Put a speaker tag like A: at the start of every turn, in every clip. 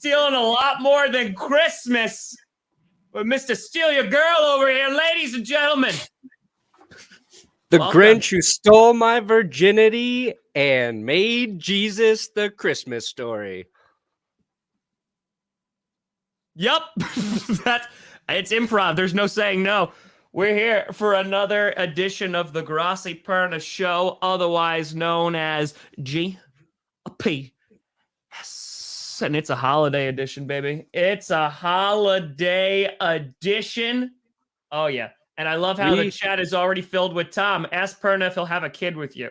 A: stealing a lot more than Christmas. But Mr. Steal Your Girl over here, ladies and gentlemen.
B: The
A: Welcome.
B: Grinch who stole my virginity and made Jesus the Christmas story.
A: Yep. It's improv. There's no saying no. We're here for another edition of the Grossi Perna Show, otherwise known as GP. Yes. And it's a holiday edition, baby. It's a holiday edition. Oh, yeah. And I love how the chat is already filled with Tom. Ask Perna if he'll have a kid with you.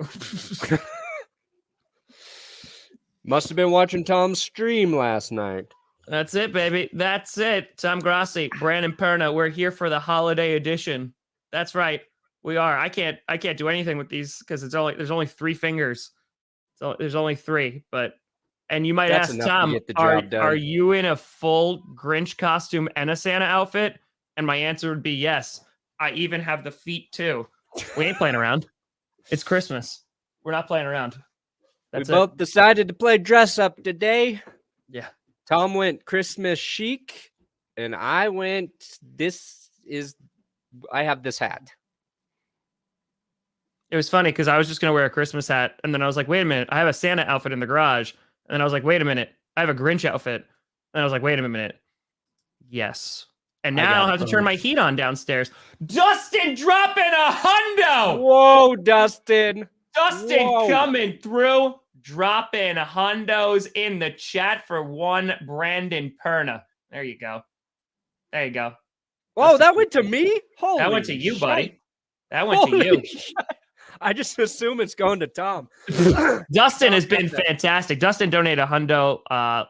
B: Must have been watching Tom's stream last night.
A: That's it, baby. That's it. Tom Grossi, Brandon Perna. We're here for the holiday edition. That's right. We are. I can't do anything with these because there's only 3 fingers. So there's only 3. And you might ask Tom, are you in a full Grinch costume and a Santa outfit? And my answer would be yes. I even have the feet too. We ain't playing around. It's Christmas. We're not playing around.
B: We both decided to play dress up today.
A: Yeah.
B: Tom went Christmas chic, and I went, I have this hat.
A: It was funny because I was just going to wear a Christmas hat, and then I was like, wait a minute, I have a Santa outfit in the garage. And then I was like, wait a minute, I have a Grinch outfit. And I was like, wait a minute. Yes. And now I don't have to turn my heat on downstairs. Dustin dropping a hundo.
B: Whoa, Dustin.
A: Dustin coming through, dropping hundos in the chat for one Brandon Perna. There you go. There you go.
B: Whoa,
A: Dustin,
B: that went to me? Holy
A: That went to you,
B: shit.
A: buddy. That went to you.
B: Shit. I just assume it's going to Tom.
A: Dustin has been fantastic. Dustin donated a hundo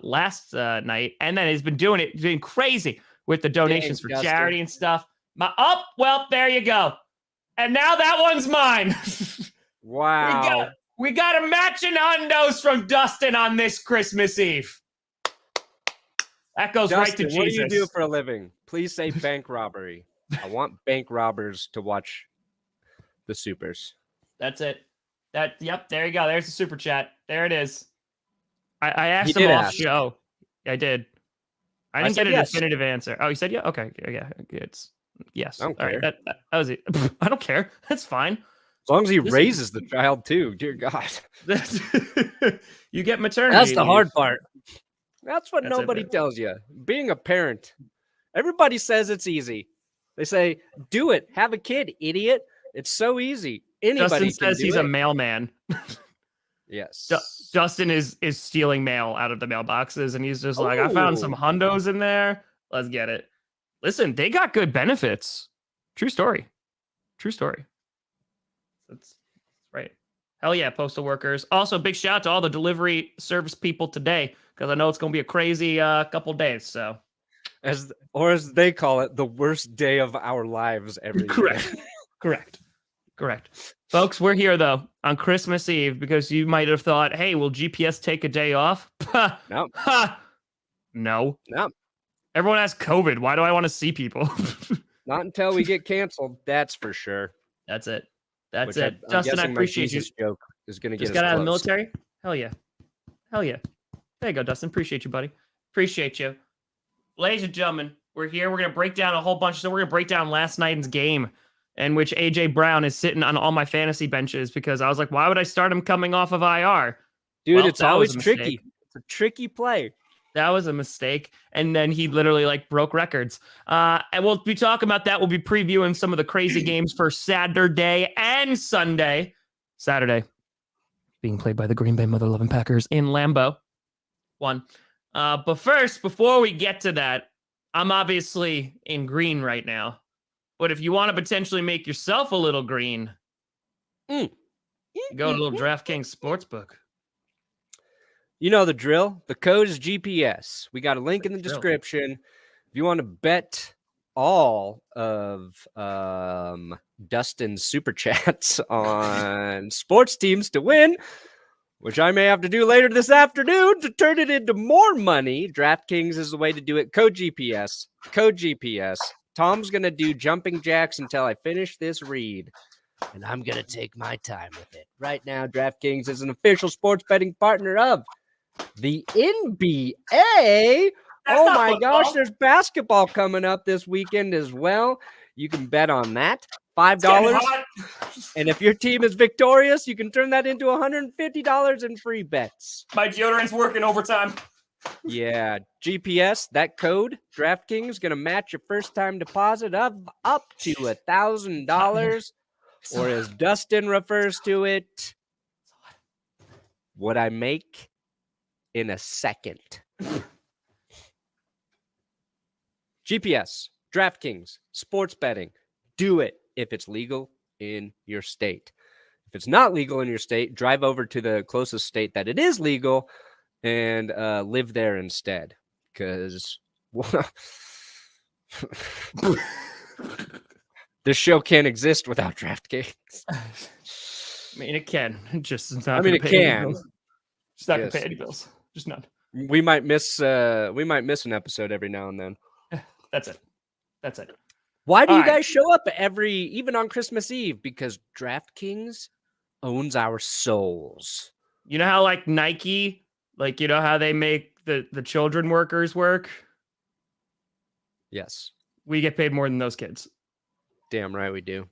A: last night, and then he's been doing crazy with the donations for charity and stuff. Well, there you go. And now that one's mine.
B: Wow.
A: We got a matching hundos from Dustin on this Christmas Eve. That goes
B: Dustin,
A: right to Jesus.
B: What do you do for a living? Please say bank robbery. I want bank robbers to watch the supers.
A: That's it. Yep, there you go. There's the super chat. There it is. I asked him off show. I did. I didn't get a definitive answer. Oh, you said yeah? Okay. Yeah. It's yes.
B: I don't
A: All
B: care.
A: right. That was it. I don't care. That's fine.
B: As long as he raises the child too. Dear God.
A: You get maternity.
B: That's the hard part. That's what
A: That's
B: nobody tells you. Being a parent. Everybody says it's easy. They say, do it. Have a kid, idiot. It's so easy. Anybody
A: Justin says he's a mailman.
B: Yes.
A: Justin is stealing mail out of the mailboxes, and he's just like, I found some hundos in there. Let's get it. Listen, they got good benefits. True story. That's right. Hell yeah, postal workers. Also, big shout out to all the delivery service people today, because I know it's going to be a crazy couple days. So,
B: as they call it, the worst day of our lives every year.
A: Correct. Folks, we're here, though, on Christmas Eve, because you might have thought, hey, will GPS take a day off? No. Everyone has COVID. Why do I want to see people?
B: Not until we get canceled. That's for sure.
A: That's it. Justin, I appreciate you.
B: Joke is going to get
A: just got out of the military? Hell yeah. There you go, Dustin. Appreciate you, buddy. Appreciate you. Ladies and gentlemen, we're here. We're going to break down a whole bunch. So we're going to break down last night's game, in which AJ Brown is sitting on all my fantasy benches, because I was like, why would I start him coming off of IR?
B: Dude, it's always tricky. It's a tricky play.
A: That was a mistake. And then he literally broke records. And we'll be talking about that. We'll be previewing some of the crazy games for Saturday and Sunday. Saturday being played by the Green Bay Mother Loving Packers in Lambeau. But first, before we get to that, I'm obviously in green right now. But if you want to potentially make yourself a little green, go to a little DraftKings Sportsbook.
B: You know the drill. The code is GPS. We got a link in the description. If you want to bet all of Dustin's super chats on sports teams to win, which I may have to do later this afternoon to turn it into more money, DraftKings is the way to do it. Code GPS. Tom's going to do jumping jacks until I finish this read, and I'm going to take my time with it. Right now, DraftKings is an official sports betting partner of The NBA. Oh my gosh, there's basketball coming up this weekend as well. You can bet on that. $5. And if your team is victorious, you can turn that into $150 in free bets.
A: My deodorant's working overtime.
B: Yeah, GPS, that code, DraftKings, going to match your first-time deposit of up to $1,000. Or as Dustin refers to it, what I make in a second. GPS, DraftKings, sports betting. Do it if it's legal in your state. If it's not legal in your state, drive over to the closest state that it is legal and live there instead. Because this show can't exist without DraftKings.
A: I mean, it can. Just it's not.
B: I mean, it can.
A: Just not gonna pay any bills. Just none.
B: We might miss an episode every now and then.
A: That's it.
B: Why do you guys show up even on Christmas Eve? Because DraftKings owns our souls.
A: You know how like Nike, like you know how they make the children workers work?
B: Yes.
A: We get paid more than those kids.
B: Damn right we do.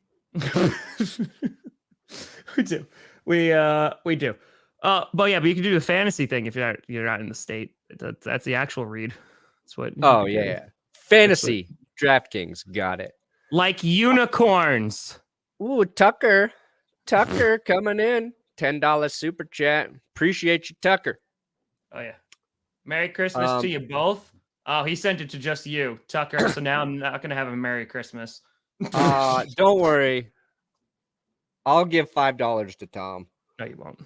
A: We do. We do. But yeah, but you can do the fantasy thing if you're not in the state. That's the actual read. That's what.
B: Oh yeah. Fantasy, DraftKings, got it.
A: Like unicorns.
B: Ooh, Tucker coming in. $10 super chat. Appreciate you, Tucker.
A: Oh yeah. Merry Christmas to you both. Oh, he sent it to just you, Tucker. So now I'm not gonna have a Merry Christmas.
B: Don't worry. I'll give $5 to Tom.
A: No, you won't.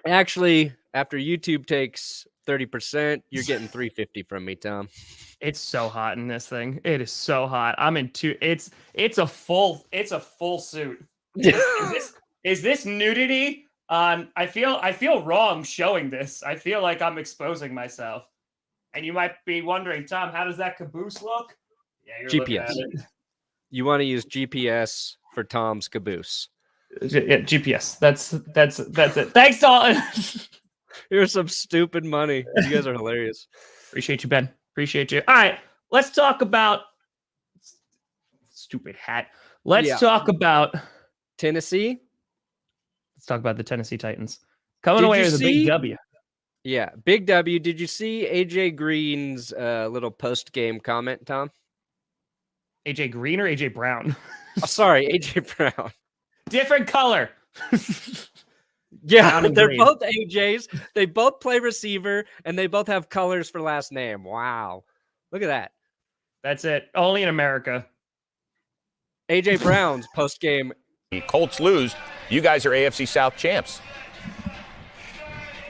B: Actually, after YouTube takes 30%, you're getting $3.50 from me, Tom.
A: It's so hot in this thing. It is so hot. I'm in two. It's a full suit. Is this nudity? I feel wrong showing this. I feel like I'm exposing myself. And you might be wondering, Tom, how does that caboose look? Yeah, you're
B: GPS.
A: looking at it.
B: You want to use GPS for Tom's caboose.
A: Yeah, GPS. That's it. Thanks, Dalton.
B: Here's some stupid money. You guys are hilarious.
A: Appreciate you, Ben. Appreciate you. All right, let's talk about stupid hat. Let's talk about
B: Tennessee.
A: Let's talk about the Tennessee Titans coming away with a big W.
B: Yeah, big W. Did you see AJ Green's little post-game comment, Tom?
A: AJ Green or AJ Brown?
B: Sorry, AJ Brown.
A: Different color.
B: Yeah, they're green. Both AJs. They both play receiver, and they both have colors for last name. Wow. Look at that.
A: That's it. Only in America.
B: AJ Brown's post-game.
C: Colts lose. You guys are AFC South champs.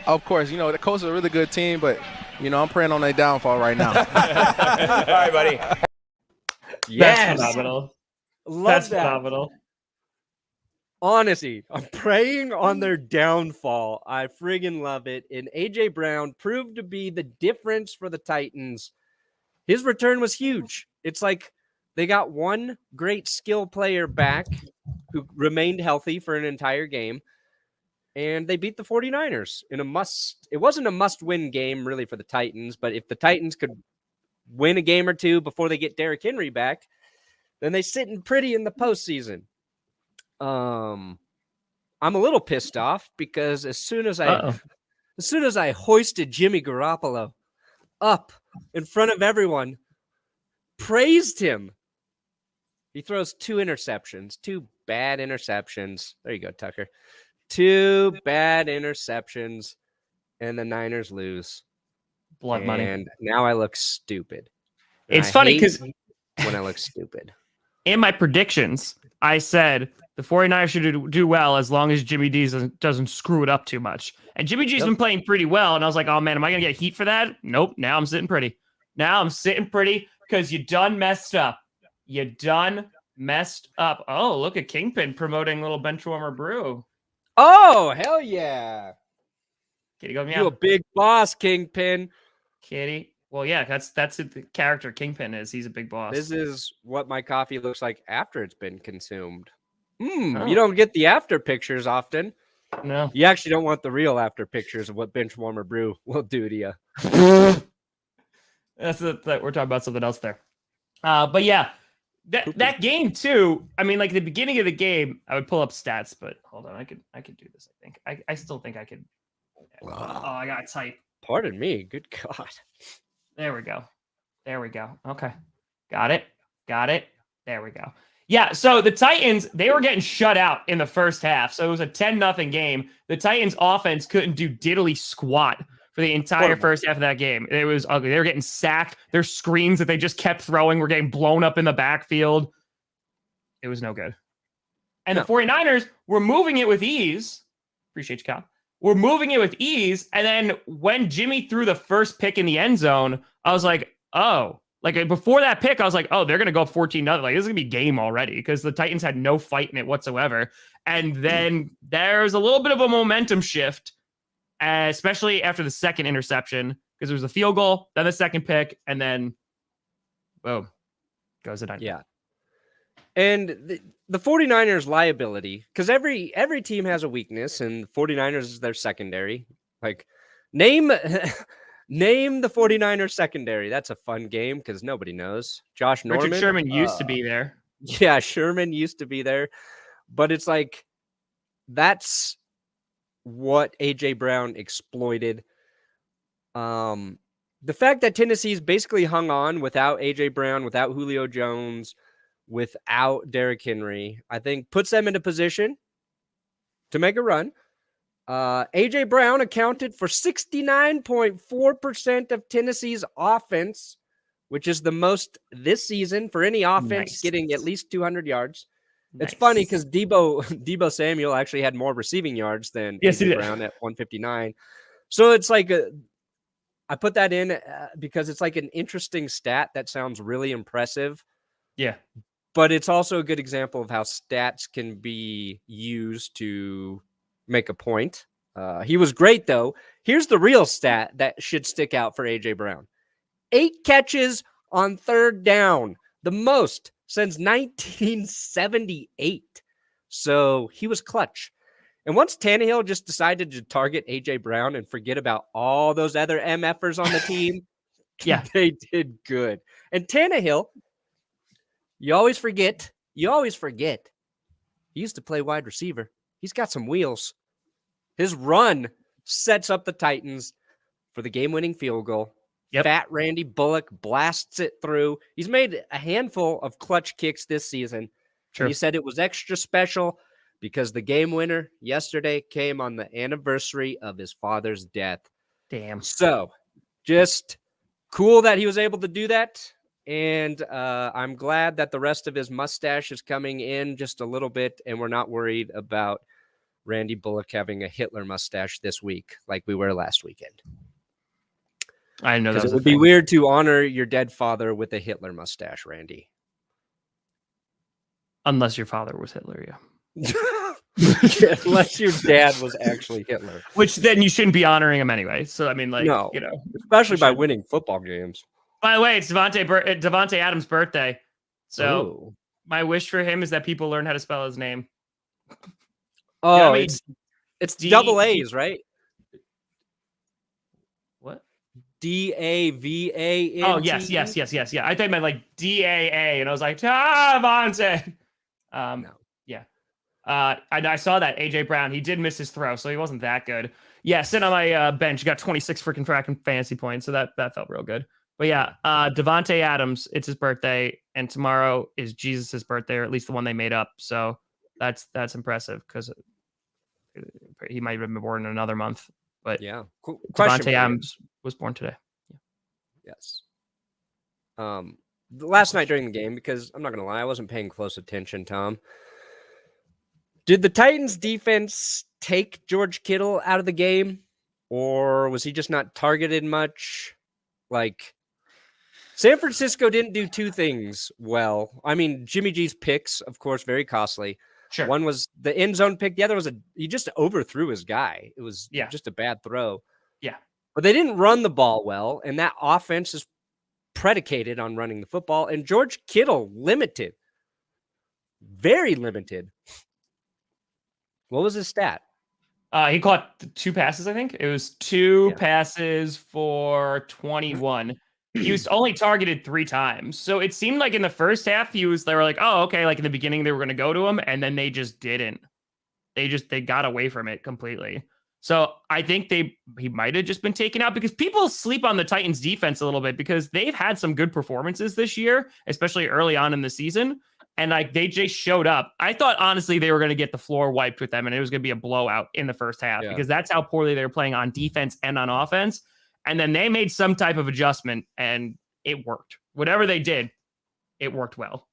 D: Of course, the Colts are a really good team, but, I'm praying on their downfall right now.
C: All right, buddy.
B: Yes.
A: That's phenomenal.
B: That's
A: phenomenal.
B: Honestly, I'm praying on their downfall. I friggin' love it. And AJ Brown proved to be the difference for the Titans. His return was huge. It's like they got one great skill player back who remained healthy for an entire game. And they beat the 49ers in it wasn't a must-win game really for the Titans, but if the Titans could win a game or two before they get Derrick Henry back, then they sitting pretty in the postseason. I'm a little pissed off because as soon as I hoisted Jimmy Garoppolo up in front of everyone, praised him, he throws two bad interceptions. There you go, Tucker. 2 bad interceptions, and the Niners lose.
A: Blood money.
B: And now I look stupid.
A: It's funny because
B: when I look stupid.
A: In my predictions, I said the 49ers should do well as long as Jimmy D doesn't screw it up too much. And Jimmy G's been playing pretty well. And I was like, oh, man, am I going to get heat for that? Nope. Now I'm sitting pretty. Because you done messed up. Oh, look at Kingpin promoting little Benchwarmer Brew.
B: Oh, hell yeah.
A: Kitty, go meow.
B: You a big boss, Kingpin.
A: Kitty. Well, yeah, that's the character Kingpin is. He's a big boss.
B: This is what my coffee looks like after it's been consumed. You don't get the after pictures often.
A: No.
B: You actually don't want the real after pictures of what Benchwarmer Brew will do to you.
A: We're talking about something else there. But yeah, that game too. I mean, like the beginning of the game, I would pull up stats, but hold on, I could do this. I think I still think I could. Oh, I got to type.
B: Pardon me. Good God.
A: There we go. Okay, got it. There we go. Yeah, so the Titans, they were getting shut out in the first half. So it was a 10-0 game. The Titans offense couldn't do diddly squat for the entire first half of that game. It was ugly. They were getting sacked. Their screens that they just kept throwing were getting blown up in the backfield. It was no good. And the 49ers were moving it with ease. Appreciate you, Kyle. We're moving it with ease. And then when Jimmy threw the first pick in the end zone, I was like, oh. Like before that pick, I was like, oh, they're going to go 14-0. Like this is going to be game already because the Titans had no fight in it whatsoever. And then there's a little bit of a momentum shift, especially after the second interception because it was a field goal, then the second pick, and then boom, goes the Titans.
B: Yeah. And the 49ers liability, because every team has a weakness, and the 49ers is their secondary. Like, name the 49ers secondary. That's a fun game because nobody knows. Josh Norman.
A: Richard Sherman used to be there.
B: Yeah, Sherman used to be there. But it's like, that's what A.J. Brown exploited. The fact that Tennessee's basically hung on without A.J. Brown, without Julio Jones, without Derrick Henry, I think puts them in a position to make a run. A.J. Brown accounted for 69.4% of Tennessee's offense, which is the most this season for any offense getting at least 200 yards. It's funny because Debo Samuel actually had more receiving yards than A.J. Brown at 159. So it's like I put that in because it's like an interesting stat that sounds really impressive.
A: Yeah.
B: But it's also a good example of how stats can be used to make a point. He was great, though. Here's the real stat that should stick out for A.J. Brown. 8 catches on third down, the most since 1978. So he was clutch. And once Tannehill just decided to target A.J. Brown and forget about all those other MFers on the team,
A: yeah,
B: they did good. And Tannehill, you always forget. He used to play wide receiver. He's got some wheels. His run sets up the Titans for the game-winning field goal. Yep. Fat Randy Bullock blasts it through. He's made a handful of clutch kicks this season. True. He said it was extra special because the game winner yesterday came on the anniversary of his father's death.
A: Damn.
B: So just cool that he was able to do that. And I'm glad that the rest of his mustache is coming in just a little bit, and we're not worried about Randy Bullock having a Hitler mustache this week like we were last weekend.
A: I know that
B: it would be weird to honor your dead father with a Hitler mustache, Randy.
A: Unless your father was Hitler, yeah.
B: Unless your dad was actually Hitler.
A: Which then you shouldn't be honoring him anyway. So, I mean, like,
B: no,
A: you know.
B: Especially by winning football games.
A: By the way, it's Devontae Adams' birthday. So my wish for him is that people learn how to spell his name.
B: Oh, you know I mean? It's double A's, right?
A: What?
B: D-A-V-A-N-T?
A: Oh, yes. Yeah. I thought you meant like D-A-A, and I was like, Devontae.
B: No.
A: Yeah. I saw that A.J. Brown. He did miss his throw, so he wasn't that good. Yeah, sitting on my bench, got 26 freaking fantasy points, so that felt real good. But yeah, Devontae Adams, it's his birthday, and tomorrow is Jesus' birthday, or at least the one they made up. So that's impressive because he might have been born in another month. But
B: yeah,
A: Devontae Adams was born today.
B: Yeah. Yes. Last night during the game, because I'm not gonna lie, I wasn't paying close attention, Tom. Did the Titans defense take George Kittle out of the game, or was he just not targeted much? Like, San Francisco didn't do two things well. I mean, Jimmy G's picks, of course, very costly.
A: Sure.
B: One was the end zone pick. The other was he just overthrew his guy. It was just a bad throw.
A: Yeah.
B: But they didn't run the ball well, and that offense is predicated on running the football. And George Kittle, limited. Very limited. What was his stat?
A: He caught 2 passes, I think. It was 2 passes for 21. He was only targeted 3 times. So it seemed like in the first half, they were like, oh, okay. Like in the beginning, they were going to go to him, and then they just didn't. They got away from it completely. So I think he might have just been taken out because people sleep on the Titans defense a little bit because they've had some good performances this year, especially early on in the season. And like they just showed up. I thought honestly they were going to get the floor wiped with them and it was going to be a blowout in the first half because that's how poorly they were playing on defense and on offense. And then they made some type of adjustment and it worked. Whatever they did, it worked well.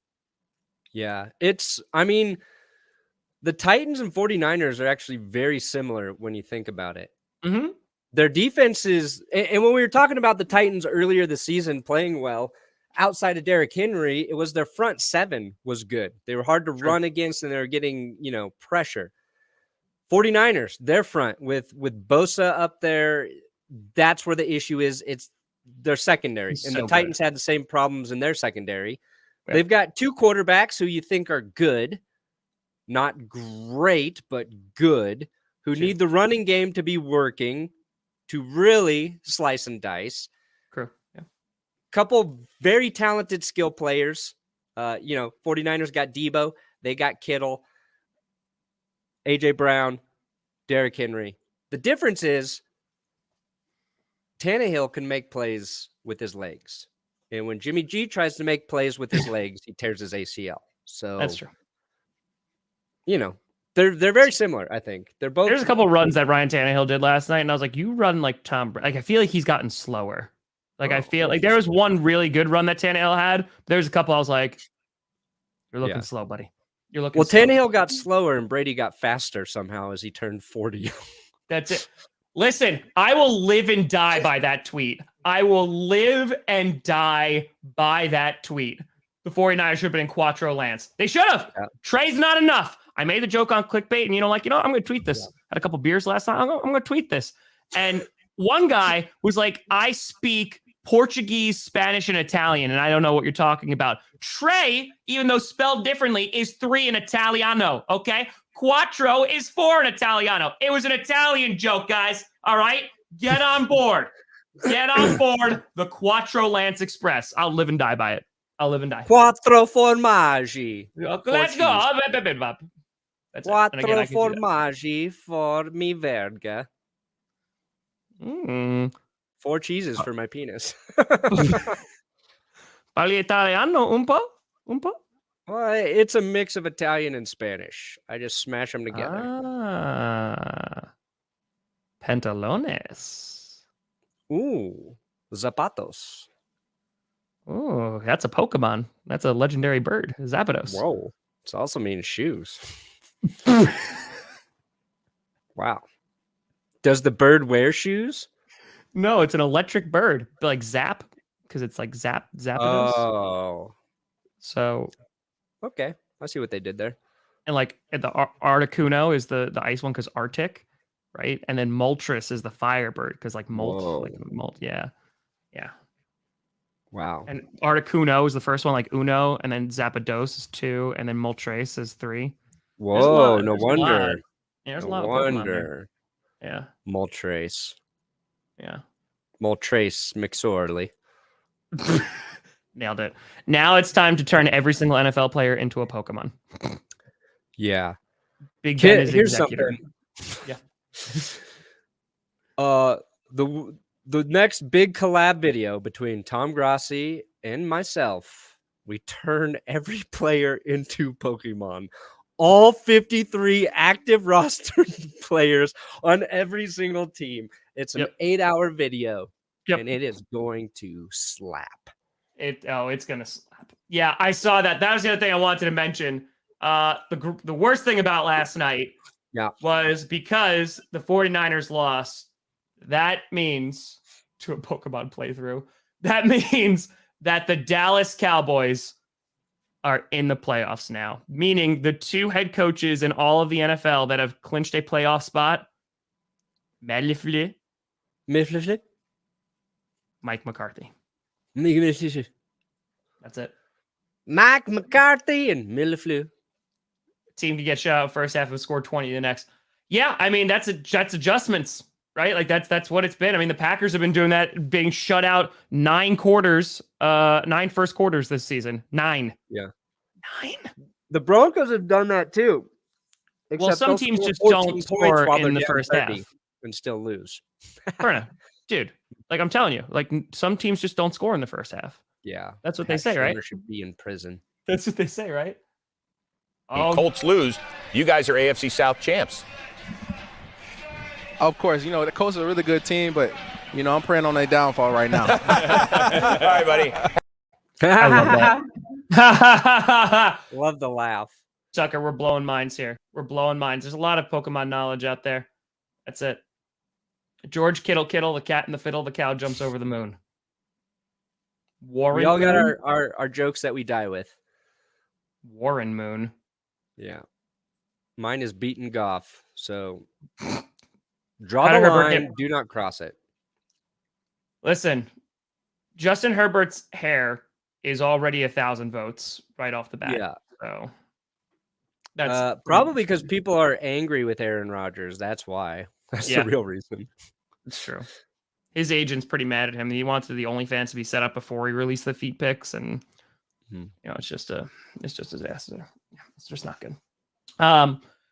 B: Yeah, the Titans and 49ers are actually very similar when you think about it.
A: Mm-hmm.
B: Their defense is, and when we were talking about the Titans earlier this season playing well, outside of Derrick Henry, it was their front 7 was good. They were hard to run against and they were getting, pressure. 49ers, their front with Bosa up there, that's where the issue is. It's their secondary. And the Titans had the same problems in their secondary. Yeah. They've got 2 quarterbacks who you think are good. Not great, but good, who need the running game to be working to really slice and dice.
A: True. Yeah.
B: Couple very talented skill players. 49ers got Debo. They got Kittle, A.J. Brown, Derrick Henry. The difference is Tannehill can make plays with his legs. And when Jimmy G tries to make plays with his legs, he tears his ACL. So
A: that's true.
B: They're very similar, I think. They're both.
A: There's a couple runs that Ryan Tannehill did last night, and I was like, you run like Tom Brady. Like, I feel like he's gotten slower. Like, I feel like there was one really good run that Tannehill had. There's a couple I was like, you're looking slow, buddy. You're looking slow.
B: Tannehill got slower, and Brady got faster somehow as he turned 40.
A: That's it. Listen, I will live and die by that tweet. I will live and die by that tweet. The 49ers should have been in Quattro Lance. They should have. Yeah. Trey's not enough. I made the joke on clickbait, and I'm going to tweet this. Had a couple beers last night. I'm going to tweet this. And one guy was like, I speak Portuguese, Spanish, and Italian, and I don't know what you're talking about. Trey, even though spelled differently, is 3 in Italiano, okay? Quattro is 4 in Italiano. It was an Italian joke, guys. All right? Get on board. Get on board the Quattro Lance Express. I'll live and die by it. I'll live and die.
B: Quattro formaggi.
A: Let's go. That's
B: Quattro formaggi for mi verga. 4 cheeses for my penis.
A: Parli italiano un po'? Un po'?
B: Well, it's a mix of Italian and Spanish. I just smash them together.
A: Pantalones.
B: Ooh, zapatos.
A: Oh, that's a Pokemon. That's a legendary bird, Zapdos.
B: Whoa. It also means shoes. Wow. Does the bird wear shoes?
A: No, it's an electric bird. Like Zap, because it's like Zapdos.
B: Oh.
A: So.
B: Okay. I see what they did there.
A: And like the Articuno is the ice one because Arctic, right? And then Moltres is the fire bird because like molt. Yeah. Yeah.
B: Wow.
A: And Articuno is the first one, like Uno, and then Zapdos is 2, and then Moltres is 3.
B: Whoa, no wonder.
A: There's a lot of Pokemon there. Yeah.
B: Moltres.
A: Yeah.
B: Moltres McSorley.
A: Nailed it. Now it's time to turn every single NFL player into a Pokemon.
B: Yeah.
A: Big Ben is
B: here's
A: executor.
B: Something. Yeah. The next big collab video between Tom Grossi and myself, we turn every player into Pokemon. All 53 active roster players on every single team. It's an 8-hour video, and it is going to slap.
A: It's going to slap. Yeah, I saw that. That was the other thing I wanted to mention. The worst thing about last night was because the 49ers lost. That means, to a Pokemon playthrough, that means that the Dallas Cowboys are in the playoffs now, meaning the 2 head coaches in all of the NFL that have clinched a playoff spot, Mike McCarthy. That's it.
B: Mike McCarthy and Millefleur.
A: Team to get shut out first half and score 20 the next. Yeah, I mean that's adjustments, right? Like that's what it's been. I mean the Packers have been doing that, being shut out 9 first quarters this season. 9.
B: Yeah.
A: 9.
B: The Broncos have done that too.
A: Well,
B: Except
A: some
B: they'll
A: teams
B: score
A: just
B: 14
A: don't
B: points
A: score
B: while
A: in
B: they're
A: the
B: down
A: first
B: 30
A: half.
B: and still lose.
A: Perna, dude, like I'm telling you, like some teams just don't score in the first half.
B: Yeah.
A: That's what they say, right?
B: Should be in prison.
A: That's what they say, right?
C: Colts lose. You guys are AFC South champs.
D: Of course, you know, the Colts are a really good team, but, you know, I'm praying on their downfall right now.
C: All right, buddy.
A: I love that.
B: Love the laugh.
A: Tucker, we're blowing minds here. We're blowing minds. There's a lot of Pokemon knowledge out there. That's it. George Kittle, the cat in the fiddle, the cow jumps over the moon. Warren
B: We all got
A: Moon?
B: our jokes that we die with.
A: Warren Moon.
B: Yeah. Mine is beaten Goff. So draw
A: How
B: the
A: did Herbert
B: line.
A: hit?
B: Do not cross it.
A: Listen, Justin Herbert's hair is already 1,000 votes right off the bat.
B: Yeah.
A: So that's
B: probably because people are angry with Aaron Rodgers. That's why. That's
A: Yeah.
B: the real reason.
A: It's true. His agent's pretty mad at him. He wanted the OnlyFans to be set up before he released the feet pics, and you know, it's just a disaster. It's just not good.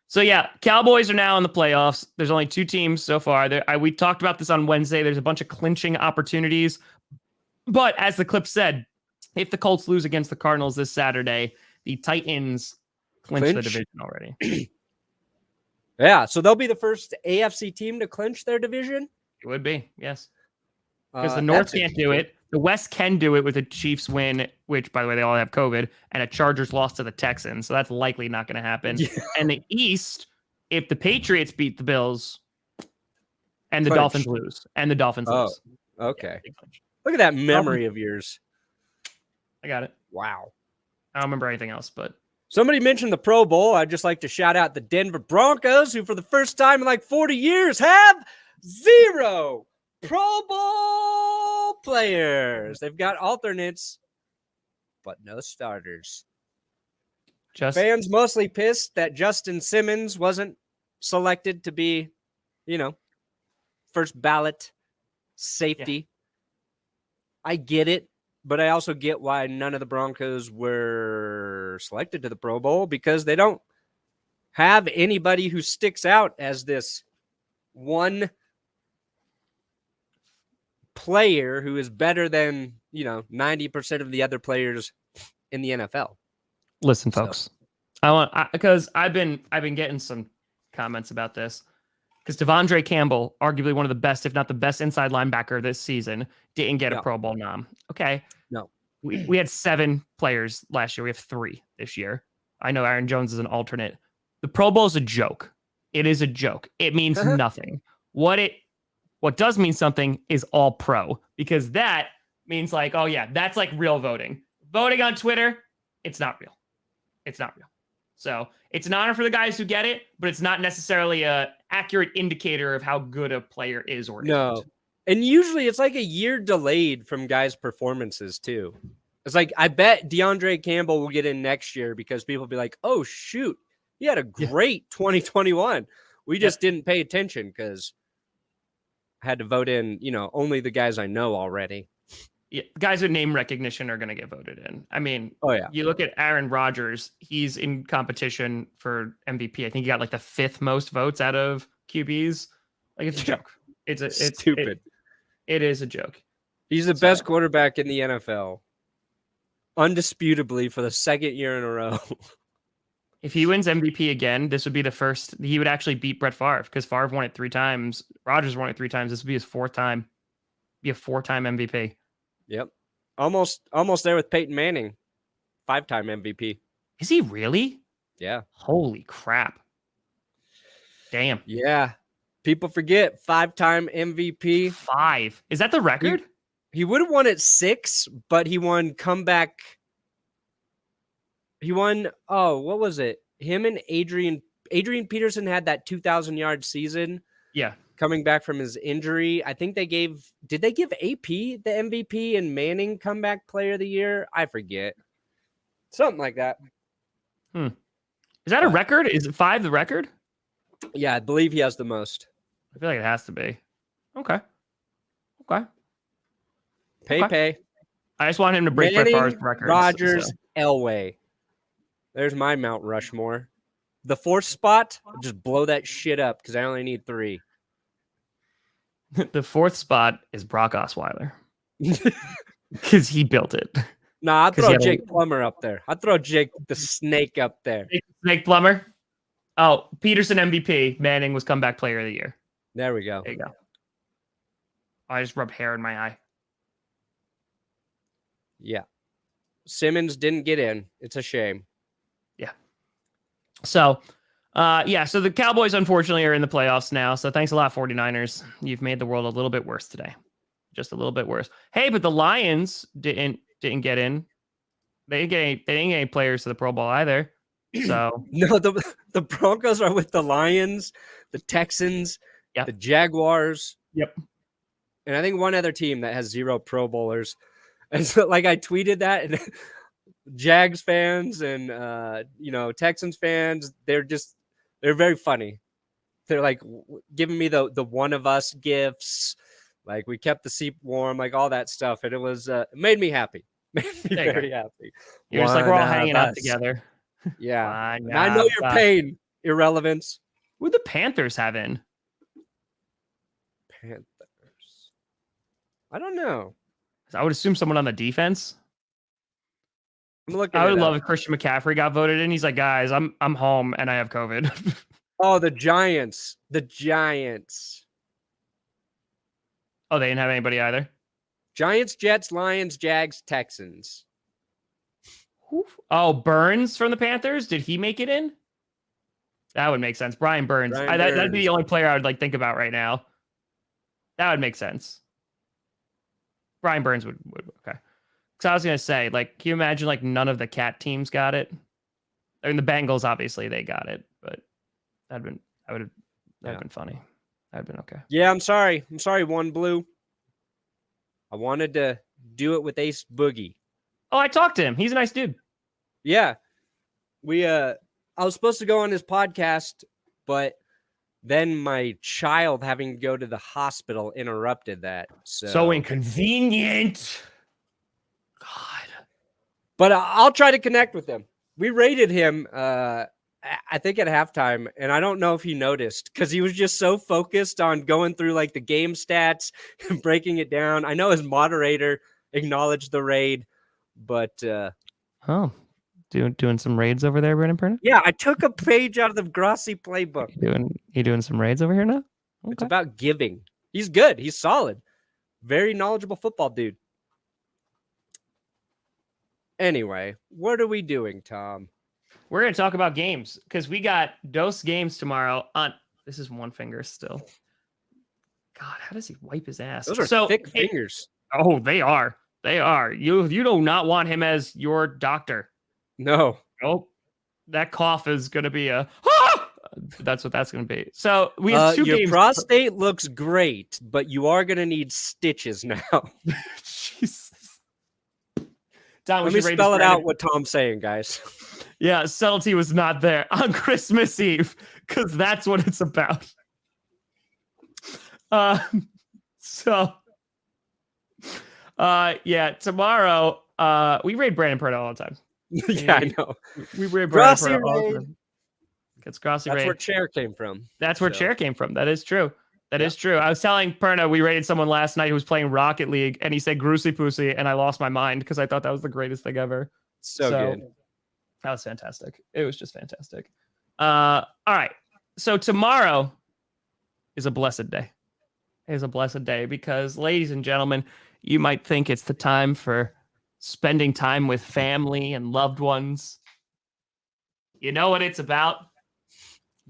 A: So yeah, Cowboys are now in the playoffs. There's only 2 teams so far. We talked about this on Wednesday. There's a bunch of clinching opportunities, but as the clip said, if the Colts lose against the Cardinals this Saturday, the Titans clinch the division already.
B: Yeah, so they'll be the first AFC team to clinch their division.
A: It would be, yes. Because the North can't do it. The West can do it with a Chiefs win, which, by the way, they all have COVID, and a Chargers loss to the Texans. So that's likely not going to happen.
B: Yeah.
A: And the East, if the Patriots beat the Bills and the
B: Clinch.
A: Dolphins lose, lose.
B: Okay.
A: Yeah, clinch.
B: Look at that memory of yours.
A: I got it.
B: Wow.
A: I don't remember anything else, but
B: Somebody mentioned the Pro Bowl. I'd just like to shout out the Denver Broncos, who for the first time in like 40 years have 0 Pro Bowl players. They've got alternates, but no starters. Fans mostly pissed that Justin Simmons wasn't selected to be, first ballot safety. Yeah. I get it, but I also get why none of the Broncos were selected to the Pro Bowl, because they don't have anybody who sticks out as this one player who is better than, 90% of the other players in the NFL.
A: Listen, folks, because I've been getting some comments about this, because Devondre Campbell, arguably one of the best, if not the best inside linebacker this season, didn't get a Pro Bowl nom. Okay.
B: No.
A: We had 7 players last year. We have 3 this year. I know Aaron Jones is an alternate. The Pro Bowl is a joke. It is a joke. It means nothing. What does mean something is all pro, because that means like, oh yeah, that's like real voting. Voting on Twitter, it's not real. It's not real. So it's an honor for the guys who get it, but it's not necessarily a accurate indicator of how good a player is or isn't.
B: And usually it's like a year delayed from guys' performances too. It's like, I bet DeAndre Campbell will get in next year because people will be like, oh shoot, he had a great 2021. We just didn't pay attention because I had to vote in, only the guys I know already.
A: Yeah, guys with name recognition are going to get voted in. I mean, you look at Aaron Rodgers, he's in competition for MVP. I think he got like the 5th most votes out of QBs. Like, it's a joke. It's
B: stupid.
A: It is a joke.
B: He's the best quarterback in the NFL. Undisputably for the 2nd year in a row.
A: If he wins MVP again, this would be the first. He would actually beat Brett Favre, because Favre won it 3 times. Rodgers won it 3 times. This would be his 4th time. Be a 4-time MVP.
B: Yep. Almost there with Peyton Manning. 5-time MVP.
A: Is he really?
B: Yeah.
A: Holy crap. Damn.
B: Yeah. People forget 5-time MVP.
A: 5. Is that the record?
B: He would have won at 6, but he won comeback. He won, what was it? Him and Adrian Peterson had that 2,000-yard season.
A: Yeah.
B: Coming back from his injury. I think did they give AP the MVP and Manning comeback player of the year? I forget. Something like that.
A: Is that a record? Is it 5 the record?
B: Yeah, I believe he has the most.
A: I feel like it has to be. Okay.
B: Pay.
A: I just want him to break Brett Favre's
B: Manning,
A: records.
B: Rodgers, Elway. There's my Mount Rushmore. The 4th spot, I'll just blow that shit up because I only need 3.
A: The 4th spot is Brock Osweiler because he built it.
B: Nah, I'd throw Jake Plummer up there. I'd throw Jake the Snake up there.
A: Snake Plummer. Oh, Peterson MVP. Manning was comeback player of the year.
B: There we go.
A: There you go. I just rubbed hair in my eye.
B: Yeah. Simmons didn't get in. It's a shame.
A: Yeah. So, so the Cowboys, unfortunately, are in the playoffs now. So thanks a lot, 49ers. You've made the world a little bit worse today. Just a little bit worse. Hey, but the Lions didn't get in. They didn't get any players to the Pro Bowl either. So
B: no, the Broncos are with the Lions, the Texans, the Jaguars.
A: Yep.
B: And I think one other team that has 0 Pro Bowlers. And so, I tweeted that, and Jags fans and Texans fans, they're very funny. They're giving me the one of us gifts, we kept the seat warm, all that stuff, and it was it made me happy, made me very happy.
A: You're just we're all hanging out together.
B: Yeah, and I know your pain, irrelevance.
A: Who the Panthers have in?
B: Panthers. I don't know.
A: I would assume someone on the defense.
B: I
A: would love if Christian McCaffrey got voted in. He's like, guys, I'm home and I have COVID.
B: Oh, the Giants. The Giants.
A: Oh, they didn't have anybody either.
B: Giants, Jets, Lions, Jags, Texans.
A: Oh, Burns from the Panthers. Did he make it in? That would make sense. Brian Burns. That'd be the only player I would think about right now. That would make sense. Brian Burns would okay. So I was gonna say, can you imagine none of the cat teams got it? I mean, the Bengals obviously they got it, but that'd been funny. That'd been okay.
B: Yeah, I'm sorry. One Blue. I wanted to do it with Ace Boogie.
A: Oh, I talked to him. He's a nice dude.
B: Yeah, I was supposed to go on his podcast, but then my child having to go to the hospital interrupted that.
A: So inconvenient. God.
B: But I'll try to connect with him. We rated him, I think, at halftime, and I don't know if he noticed because he was just so focused on going through the game stats and breaking it down. I know his moderator acknowledged the raid, but
A: doing some raids over there, Brennan Perna?
B: Yeah, I took a page out of the Grossi playbook.
A: You doing some raids over here now?
B: Okay. It's about giving. He's good. He's solid. Very knowledgeable football dude. Anyway, what are we doing, Tom?
A: We're going to talk about games because we got those games tomorrow on. This is one finger still. God, how does he wipe his ass?
B: Those are thick fingers.
A: Oh, they are. They are. You do not want him as your doctor.
B: No.
A: Nope. That cough is going to be a. Ah! That's what that's going to be. So we have 2 games.
B: Your prostate looks great, but you are going to need stitches now.
A: Jesus. Don,
B: let me spell it out what Tom's saying, guys.
A: Yeah, subtlety was not there on Christmas Eve because that's what it's about. Tomorrow we raid Brandon Perna all the time.
B: Yeah, I know.
A: We raid Brandon Perna all the time. It's Grossi
B: That's
A: raid.
B: where Chair came from.
A: That's where Chair came from. That is true. That is true. I was telling Perna we raided someone last night who was playing Rocket League, and he said "Grossi Pussy," and I lost my mind because I thought that was the greatest thing ever.
B: So good.
A: That was fantastic. It was just fantastic. All right. So tomorrow is a blessed day. It is a blessed day because, ladies and gentlemen, you might think it's the time for spending time with family and loved ones. You know what it's about?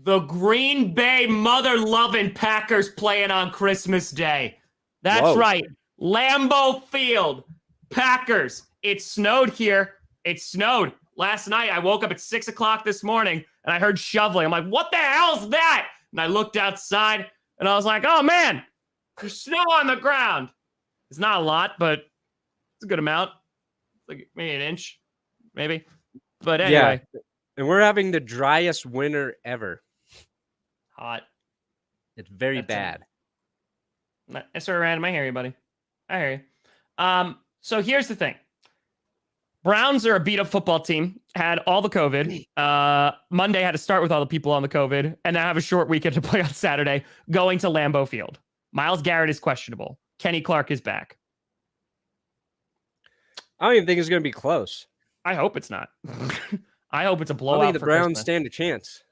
A: The Green Bay mother-loving Packers playing on Christmas Day. That's right. Lambeau Field. Packers. It snowed here. It snowed. Last night, I woke up at 6 o'clock this morning, and I heard shoveling. I'm like, what the hell is that? And I looked outside, and I was like, oh, man, there's snow on the ground. It's not a lot, but it's a good amount. It's maybe an inch, maybe. But anyway.
B: Yeah. And we're having the driest winter ever.
A: Hot.
B: It's very
A: That's
B: bad.
A: It's sort of random. I hear you, buddy. I hear you. So here's the thing. Browns are a beat up football team, had all the COVID. Monday had to start with all the people on the COVID, and now have a short weekend to play on Saturday, going to Lambeau Field. Myles Garrett is questionable. Kenny Clark is back.
B: I don't even think it's going to be close.
A: I hope it's not. I hope it's a
B: I
A: blowout.
B: don't think the
A: for
B: Browns
A: Christmas.
B: stand a chance.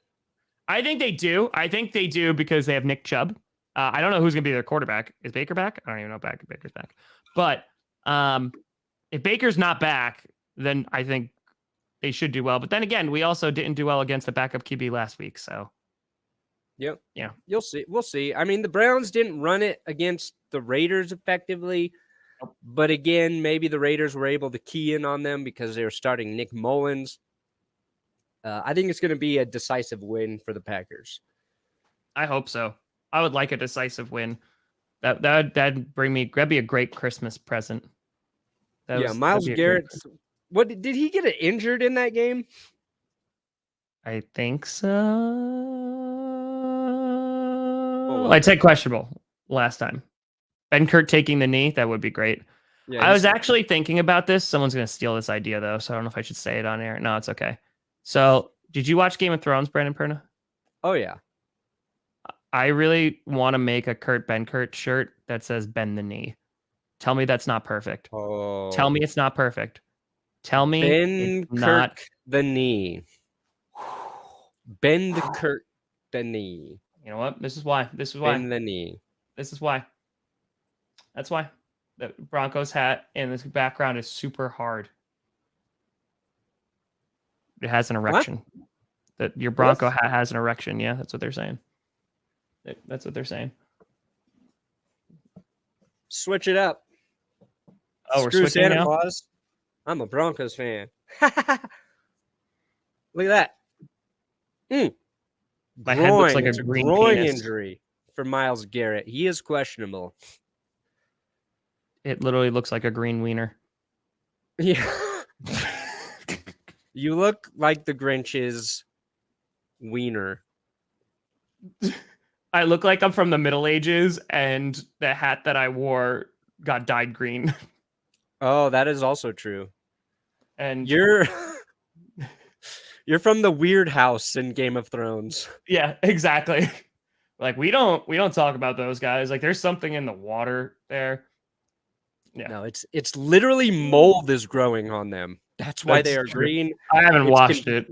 A: I think they do. I think they do because they have Nick Chubb. I don't know who's going to be their quarterback. Is Baker back? I don't even know if Baker's back. But if Baker's not back, then I think they should do well. But then again, we also didn't do well against a backup QB last week. So,
B: Yep.
A: Yeah.
B: You'll see. We'll see. I mean, the Browns didn't run it against the Raiders effectively. But again, maybe the Raiders were able to key in on them because they were starting Nick Mullins. I think it's going to be a decisive win for the Packers.
A: I hope so. I would like a decisive win. That'd be a great Christmas present.
B: Myles Garrett. What did he get injured in that game?
A: I think so. I'd say questionable last time. Ben Kurt taking the knee, that would be great.
B: Yeah,
A: I was actually thinking about this. Someone's going to steal this idea, though, so I don't know if I should say it on air. No, it's okay. So, did you watch Game of Thrones, Brandon Perna?
B: Oh, yeah.
A: I really want to make a Ben Kurt shirt that says bend the knee. Tell me that's not perfect.
B: Oh.
A: Tell me it's not perfect. Tell me
B: bend
A: it's
B: Kirk
A: not
B: the knee. Bend Kirk the knee.
A: You know what? This is why.
B: Bend the knee.
A: This is why. That's why. The Broncos hat in this background is super hard. It has an erection. That your Bronco hat has an erection. Yeah, that's what they're saying. That's what they're saying.
B: Switch it up.
A: Oh, we're
B: Screw
A: switching
B: Santa
A: now?
B: Claus. I'm a Broncos fan. Look at that.
A: My head looks like a
B: It's
A: green
B: groin
A: penis.
B: injury for Myles Garrett. He is questionable.
A: It literally looks like a green wiener.
B: Yeah. You look like the Grinch's wiener.
A: I look like I'm from the Middle Ages, and the hat that I wore got dyed green.
B: Oh, that is also true.
A: And
B: You're from the weird house in Game of Thrones.
A: yeah, exactly. Like we don't talk about those guys. Like there's something in the water there. Yeah.
B: No, it's literally mold is growing on them. That's why they are
A: That's true.
B: green.
A: I haven't
B: It's
A: watched it.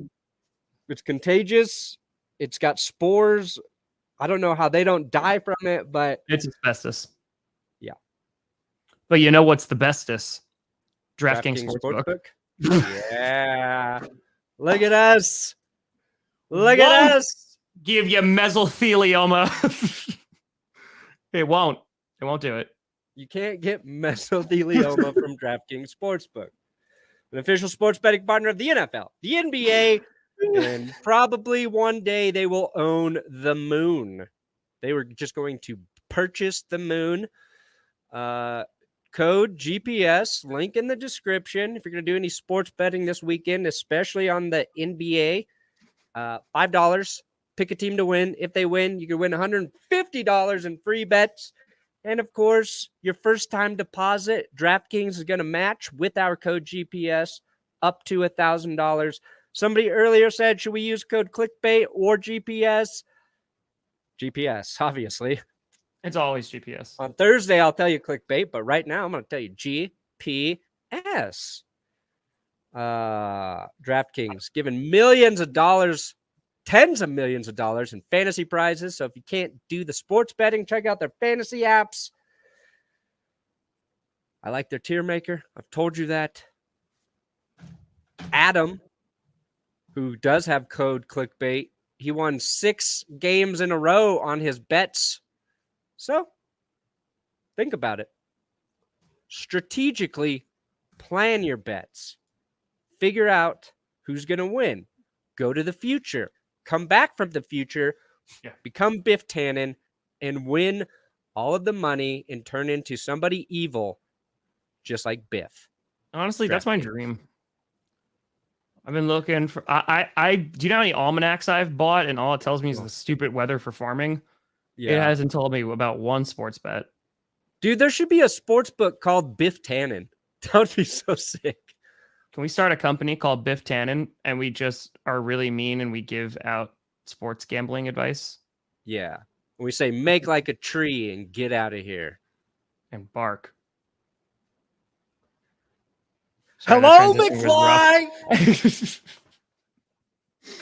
B: It's contagious. It's got spores. I don't know how they don't die from it, but
A: It's asbestos.
B: Yeah.
A: But you know what's the bestest? DraftKings Sportsbook.
B: Yeah. Look at us. Look at us.
A: Give you mesothelioma. It won't do it.
B: You can't get mesothelioma from DraftKings Sportsbook, an official sports betting partner of the NFL, the NBA, and probably one day they will own the moon. They were just going to purchase the moon. Code GPS, link in the description. If you're going to do any sports betting this weekend, especially on the NBA, $5. Pick a team to win. If they win, you can win $150 in free bets. And of course, your first time deposit, DraftKings is going to match with our code GPS up to $1,000. Somebody earlier said, should we use code clickbait or GPS? GPS, obviously.
A: It's always GPS.
B: On Thursday, I'll tell you clickbait, but right now I'm going to tell you GPS. DraftKings giving millions of dollars, tens of millions of dollars in fantasy prizes. So if you can't do the sports betting, check out their fantasy apps. I like their tier maker. I've told you that. Adam, who does have code clickbait, he won 6 games in a row on his bets. So think about it. Strategically plan your bets. Figure out who's going to win. Go to the future. Come back from the future.
A: Yeah.
B: Become Biff Tannen and win all of the money and turn into somebody evil just like Biff.
A: Honestly, that's my dream. I've been looking for. Do you know how many almanacs I've bought, and all it tells me is the stupid weather for farming. It hasn't told me about one sports bet.
B: Dude, there should be a sports book called Biff Tannen. That would be so sick.
A: Can we start a company called Biff Tannen, and we just are really mean and we give out sports gambling advice?
B: Yeah. We say, make like a tree and get out of here.
A: And bark. Sorry,
B: Hello,
A: that transition was
B: McFly!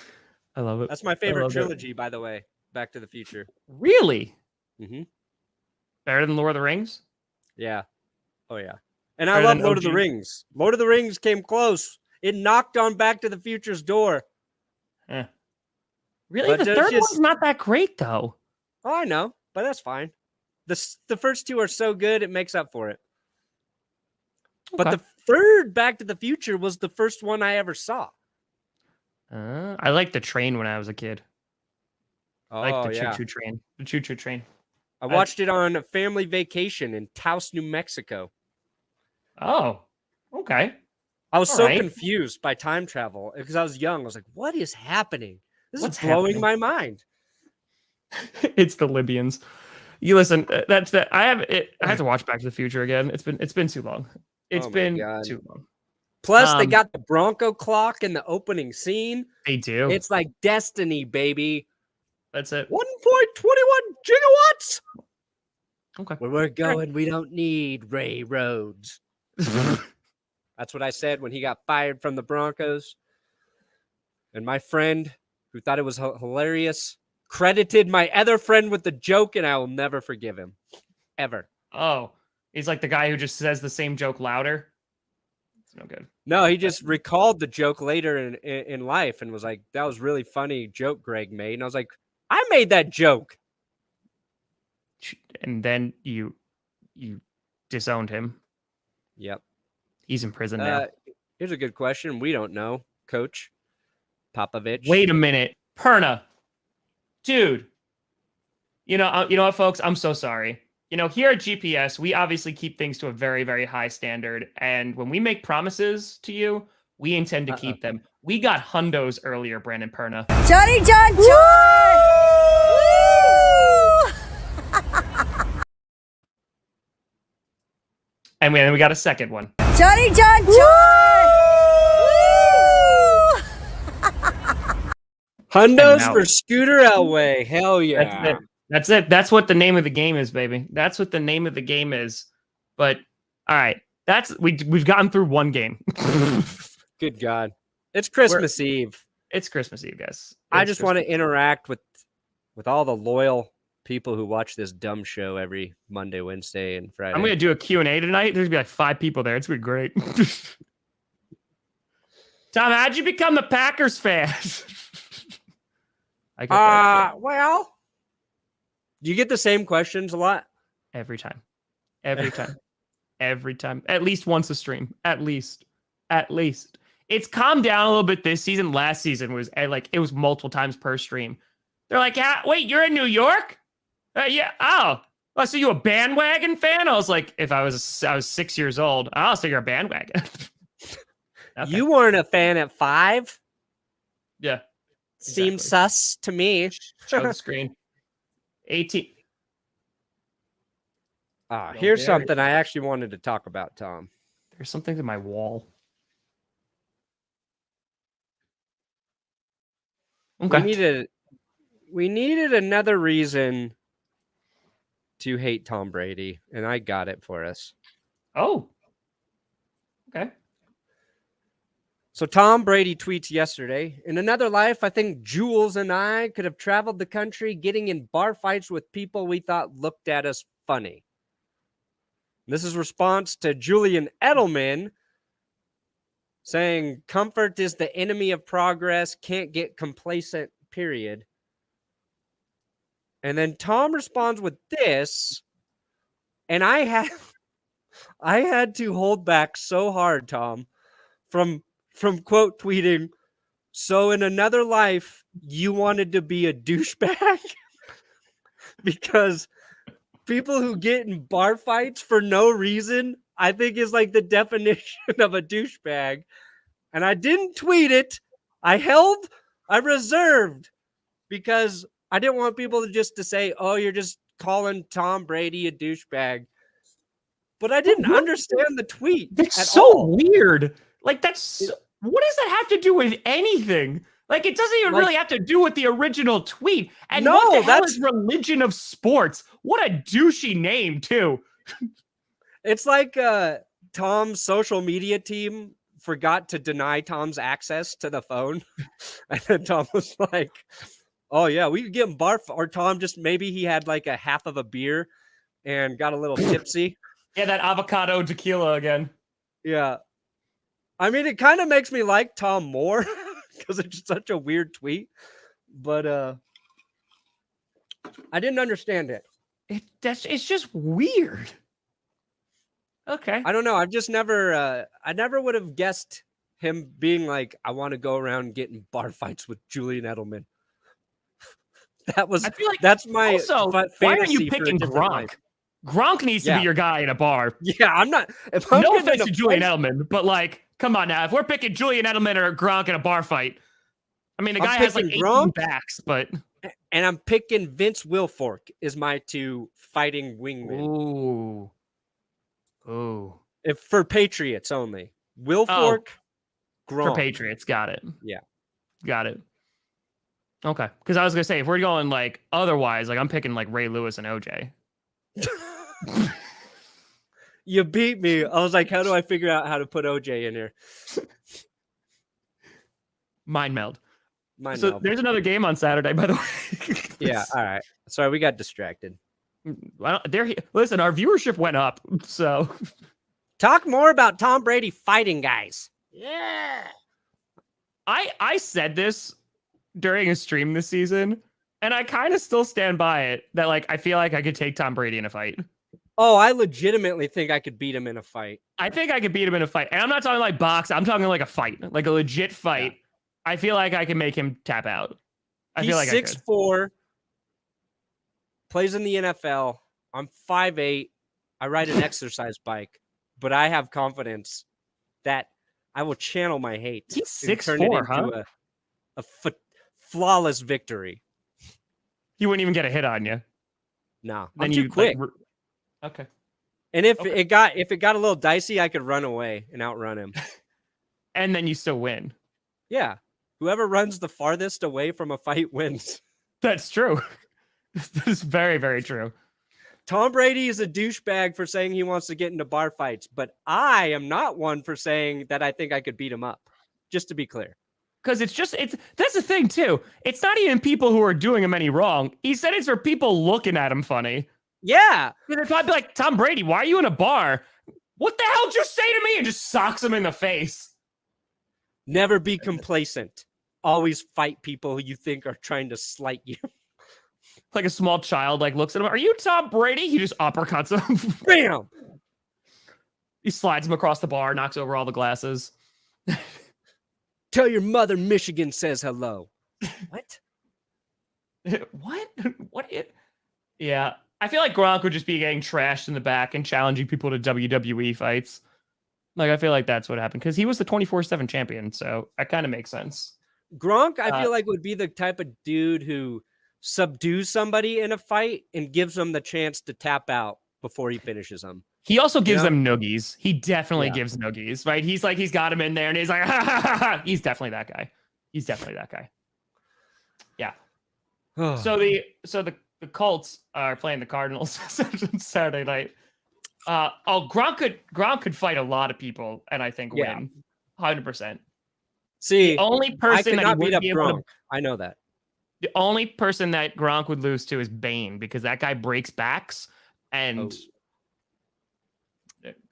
A: I love it.
B: That's my favorite trilogy, by the way. Back to the Future.
A: Really?
B: Mm-hmm.
A: Better than Lord of the Rings?
B: Yeah. Oh, yeah. And
A: Better
B: I love
A: than
B: Lord of the
A: OG?
B: Rings. Lord of the Rings came close. It knocked on Back to the Future's door.
A: Really?
B: But
A: The
B: there's
A: third
B: just-
A: one's not that great, though.
B: Oh, I know, but that's fine. The first two are so good, it makes up for it. But
A: Okay.
B: the third Back to the Future was the first one I ever saw.
A: I liked the train when I was a kid.
B: Oh,
A: I like the
B: yeah.
A: choo-choo train. The choo-choo train.
B: I watched it on a family vacation in Taos, New Mexico.
A: Oh, okay.
B: I was
A: All
B: so
A: right.
B: confused by time travel because I was young. I was like, what is happening? This
A: What's
B: is blowing
A: happening?
B: my mind.
A: It's the Libyans. You listen. That's that. I have to watch Back to the Future again. It's been too long. It's
B: Oh my
A: been
B: God.
A: too long.
B: Plus, they got the Bronco clock in the opening scene.
A: They do.
B: It's like destiny, baby.
A: That's it.
B: 1.21 gigawatts.
A: Okay.
B: Where we're going, we don't need Ray Roads. That's what I said when he got fired from the Broncos. And my friend, who thought it was hilarious, credited my other friend with the joke, and I will never forgive him. Ever.
A: Oh, he's like the guy who just says the same joke louder. It's no good.
B: No, he just recalled the joke later in life and was like, that was really funny joke Greg made. And I was like, I made that joke.
A: And then you disowned him.
B: Yep.
A: He's in prison now.
B: Here's a good question. We don't know, Coach Popovich.
A: Wait a minute, Perna, dude. You know what, folks? I'm so sorry. Here at GPS, we obviously keep things to a very, very high standard, and when we make promises to you, we intend to keep them. We got hundos earlier, Brandon Perna.
E: Johnny John Joy!
A: And then we got a second one.
E: Johnny John Joy!
B: Hundos
A: now-
B: for Scooter Elway. Hell yeah.
A: That's it. That's what the name of the game is, baby. That's what the name of the game is. But all right, we've gotten through one game.
B: Good God. It's Christmas Eve.
A: It's Christmas Eve, guys.
B: I just want to interact with all the loyal people who watch this dumb show every Monday, Wednesday, and Friday.
A: I'm going to do a Q&A tonight. There's going to be like 5 people there. It's going to be great. Tom, how'd you become a Packers fan? I get that
B: well, do you get the same questions a lot?
A: every time. Every time. Every time. At least once a stream. At least. It's calmed down a little bit this season. Last season was it was multiple times per stream. They're like, wait, you're in New York? Yeah. Oh, so you a bandwagon fan? I was like, if I was 6 years old, I'll say you're a bandwagon. Okay.
B: You weren't a fan at 5?
A: Yeah.
B: Seems
A: exactly.
B: sus to me.
A: Show the screen. 18.
B: Here's something I actually wanted to talk about, Tom.
A: There's something to my wall. Okay.
B: We needed another reason to hate Tom Brady, and I got it for us.
A: Oh. Okay.
B: So Tom Brady tweets yesterday, in another life, I think Jules and I could have traveled the country getting in bar fights with people we thought looked at us funny. This is response to Julian Edelman saying, comfort is the enemy of progress, can't get complacent, period. And then Tom responds with this, and I had to hold back so hard, Tom, from quote tweeting, so in another life, you wanted to be a douchebag? Because people who get in bar fights for no reason, I think is like the definition of a douchebag. and I didn't tweet it. I reserved because I didn't want people to say, "Oh, you're just calling Tom Brady a douchebag." But I didn't understand the tweet.
A: That's
B: at
A: so
B: all.
A: weird. Like, what does that have to do with anything? Like, it doesn't even really have to do with the original tweet. And
B: No,
A: what the hell
B: that's
A: is religion of sports? What a douchey name, too.
B: It's like Tom's social media team forgot to deny Tom's access to the phone. And then Tom was like, "Oh, yeah, we could give him barf." Or Tom maybe he had like a half of a beer and got a little tipsy.
A: Yeah, that avocado tequila again.
B: Yeah. I mean, it kind of makes me like Tom more because it's such a weird tweet. But I didn't understand it.
A: It's just weird. Okay.
B: I don't know. I've just never I never would have guessed him being like, "I want to go around getting bar fights with Julian Edelman." I feel like that's my
A: also, why are you picking Gronk?
B: Life.
A: Gronk needs to be your guy in a bar.
B: Yeah, I'm not. If I'm
A: no offense to Julian Edelman, but like, come on now. If we're picking Julian Edelman or Gronk in a bar fight, I mean, the guy has like 18
B: Gronk,
A: backs, but.
B: And I'm picking Vince Wilfork is my two fighting wingmen.
A: Ooh.
B: If for Patriots only. Wilfork, Gronk.
A: For Patriots, got it.
B: Yeah.
A: Got it. Okay. Because I was going to say, if we're going like otherwise, like I'm picking like Ray Lewis and OJ.
B: You beat me. I was like, how do I figure out how to put OJ in here?
A: Mind meld. There's another game on Saturday, by the way.
B: Yeah. All right. Sorry, we got distracted.
A: Listen, our viewership went up. So
B: talk more about Tom Brady fighting guys.
A: Yeah. I said this during a stream this season, and I kind of still stand by it that like I feel like I could take Tom Brady in a fight.
B: Oh, I legitimately think I could beat him in a fight.
A: I think I could beat him in a fight. And I'm not talking like box. I'm talking like a fight, like a legit fight. Yeah. I feel like I can make him tap out.
B: He's
A: feel like
B: 6'4", plays in the NFL. I'm 5'8". I ride an exercise bike, but I have confidence that I will channel my hate.
A: He's 6'4", huh?
B: A flawless victory.
A: He wouldn't even get a hit on you.
B: No, I'm too quick.
A: Okay.
B: And if it got a little dicey, I could run away and outrun him.
A: And then you still win.
B: Yeah. Whoever runs the farthest away from a fight wins.
A: That's true. That is very, very true.
B: Tom Brady is a douchebag for saying he wants to get into bar fights, but I am not one for saying that I think I could beat him up. Just to be clear.
A: Because that's the thing too. It's not even people who are doing him any wrong. He said it's for people looking at him funny.
B: Yeah.
A: If I'd be like, Tom Brady, why are you in a bar? What the hell did you say to me? And just socks him in the face.
B: Never be complacent. Always fight people who you think are trying to slight you.
A: Like a small child like looks at him. Are you Tom Brady? He just uppercuts him.
B: Bam!
A: He slides him across the bar, knocks over all the glasses.
B: Tell your mother Michigan says hello. What?
A: What? Yeah. I feel like Gronk would just be getting trashed in the back and challenging people to WWE fights. Like, I feel like that's what happened because he was the 24/7 champion. So that kind of makes sense.
B: Gronk, I feel like would be the type of dude who subdues somebody in a fight and gives them the chance to tap out before he finishes them.
A: He also gives them noogies. He definitely gives noogies, right? He's got him in there and he's like, ha, ha, ha, ha. He's definitely that guy. Yeah. So the Colts are playing the Cardinals Saturday night. Gronk could fight a lot of people and I think win 100%.
B: See,
A: the only person
B: that beat up Gronk. I know that.
A: The only person that Gronk would lose to is Bane because that guy breaks backs and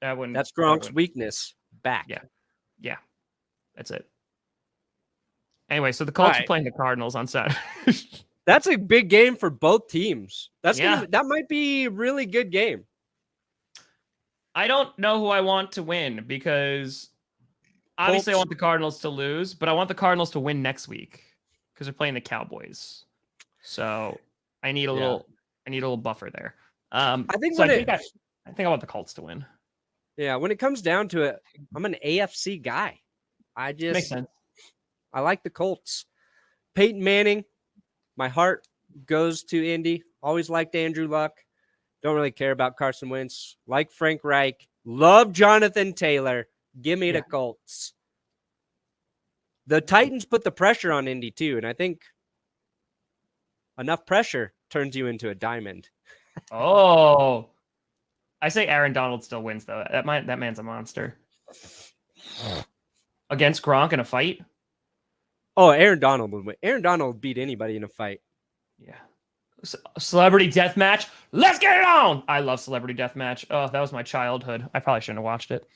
B: that's Gronk's weakness. Back.
A: Yeah. That's it. Anyway, so the Colts are playing the Cardinals on Saturday.
B: That's a big game for both teams. That might be a really good game.
A: I don't know who I want to win because obviously I want the Cardinals to lose, but I want the Cardinals to win next week because they're playing the Cowboys. So I need a little buffer there. I think I want the Colts to win.
B: Yeah, when it comes down to it, I'm an AFC guy.
A: Makes sense.
B: I like the Colts. Peyton Manning, my heart goes to Indy. Always liked Andrew Luck. Don't really care about Carson Wentz. Like Frank Reich. Love Jonathan Taylor. Give me the Colts. The Titans put the pressure on Indy too, and I think enough pressure turns you into a diamond.
A: Oh, I say Aaron Donald still wins though. That man's a monster. Against Gronk in a fight?
B: Oh, Aaron Donald would win. Aaron Donald would beat anybody in a fight.
A: Yeah. Celebrity Deathmatch. Let's get it on. I love Celebrity Deathmatch. Oh, that was my childhood. I probably shouldn't have watched it.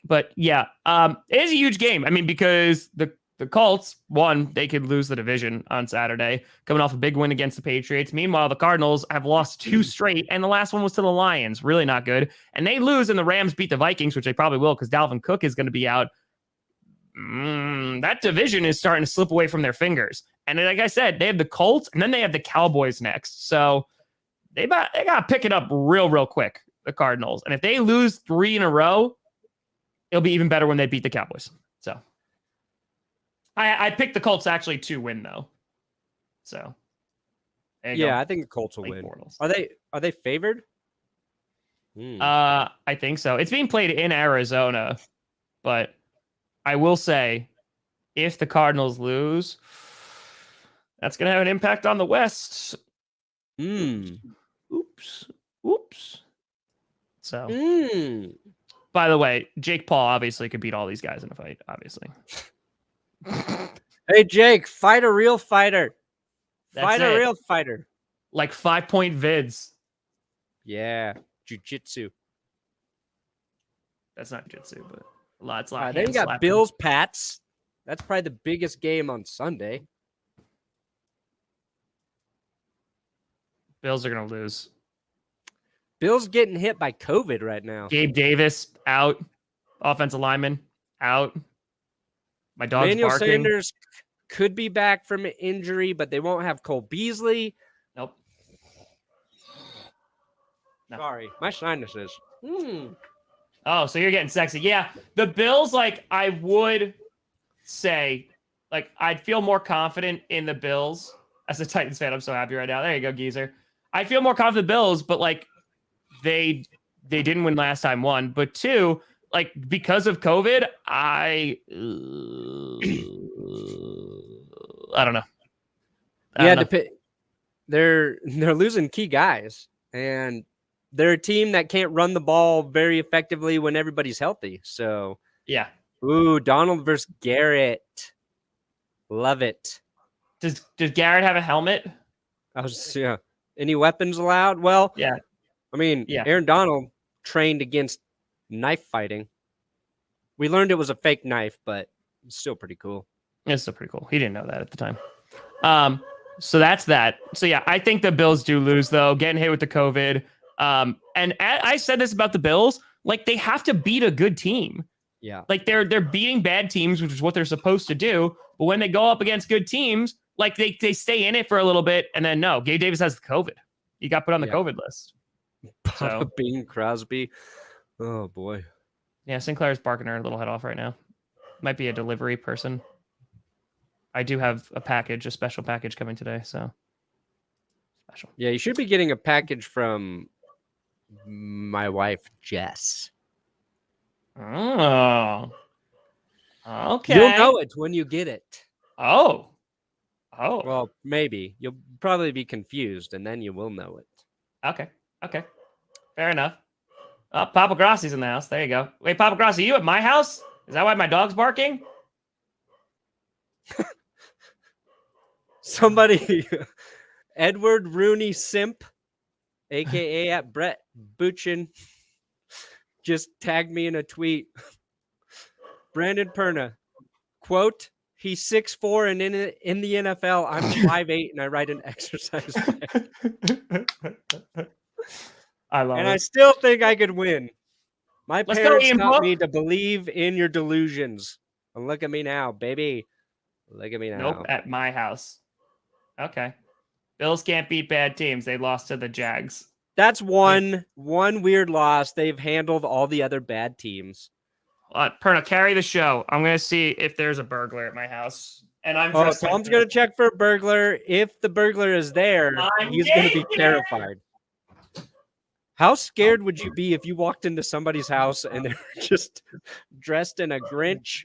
A: But yeah, it is a huge game. I mean, because the Colts, one, they could lose the division on Saturday, coming off a big win against the Patriots. Meanwhile, the Cardinals have lost 2 straight, and the last one was to the Lions. Really not good. And they lose, and the Rams beat the Vikings, which they probably will because Dalvin Cook is going to be out. That division is starting to slip away from their fingers. And like I said, they have the Colts, and then they have the Cowboys next. So they got to pick it up real quick, the Cardinals. And if they lose 3 in a row, it'll be even better when they beat the Cowboys. So I picked the Colts actually to win, though. So
B: I think the Colts will win. Bortles. Are they favored?
A: I think so. It's being played in Arizona, but I will say, if the Cardinals lose, that's going to have an impact on the West. Oops. So, by the way, Jake Paul obviously could beat all these guys in a fight, obviously.
B: Hey, Jake, fight a real fighter.
A: That's
B: a real fighter.
A: Like 5-point vids.
B: Yeah, jiu-jitsu.
A: That's not jiu-jitsu, but lots.
B: Then you got Bills, Pats. That's probably the biggest game on Sunday.
A: Bills are going to lose.
B: Bills getting hit by COVID right now.
A: Gabe Davis out. Offensive lineman out. My dog's
B: Daniel
A: barking.
B: Sanders could be back from an injury, but they won't have Cole Beasley.
A: Nope. No.
B: Sorry, my sinuses.
A: Oh, so you're getting sexy. Yeah, the Bills, I would say, I'd feel more confident in the Bills. As a Titans fan, I'm so happy right now. There you go, geezer. I feel more confident in the Bills, but, they didn't win last time, 1. But 2, because of COVID, I don't know.
B: They're losing key guys, and they're a team that can't run the ball very effectively when everybody's healthy. So
A: yeah.
B: Ooh, Donald versus Garrett. Love it.
A: Does Garrett have a helmet?
B: Any weapons allowed? Well,
A: yeah.
B: I mean, Aaron Donald trained against knife fighting. We learned it was a fake knife, but it's still pretty cool.
A: It's still pretty cool. He didn't know that at the time. So that's that. So yeah, I think the Bills do lose though, getting hit with the COVID. And I said this about the Bills, they have to beat a good team.
B: Yeah.
A: They're beating bad teams, which is what they're supposed to do. But when they go up against good teams, they stay in it for a little bit, and then no, Gabe Davis has the COVID. He got put on the COVID list.
B: Papa Bean Crosby. Oh boy.
A: Yeah, Sinclair's barking her little head off right now. Might be a delivery person. I do have a special package coming today, so special.
B: Yeah, you should be getting a package from my wife, Jess.
A: Oh. Okay.
B: You'll know it when you get it.
A: Oh.
B: Well, maybe. You'll probably be confused, and then you will know it.
A: Okay. Fair enough. Oh, Papa Grossi's in the house. There you go. Wait, Papa Grossi, you at my house? Is that why my dog's barking?
B: Somebody, Edward Rooney Simp, a.k.a. at Brett Buchin, just tagged me in a tweet. Brandon Perna, quote, he's 6'4", and in the NFL, I'm 5'8", and I ride an exercise bike.
A: I love it.
B: And I still think I could win. My
A: Let's
B: parents
A: go,
B: taught me to believe in your delusions. And look at me now, baby. Look at me now.
A: Nope, at my house. Okay. Bills can't beat bad teams. They lost to the Jags.
B: That's one weird loss. They've handled all the other bad teams.
A: Perna, carry the show. I'm gonna see if there's a burglar at my house, and I'm.
B: Oh, Tom's gonna check for a burglar. If the burglar is there, he's gonna be terrified. How scared would you be if you walked into somebody's house and they're just dressed in a Grinch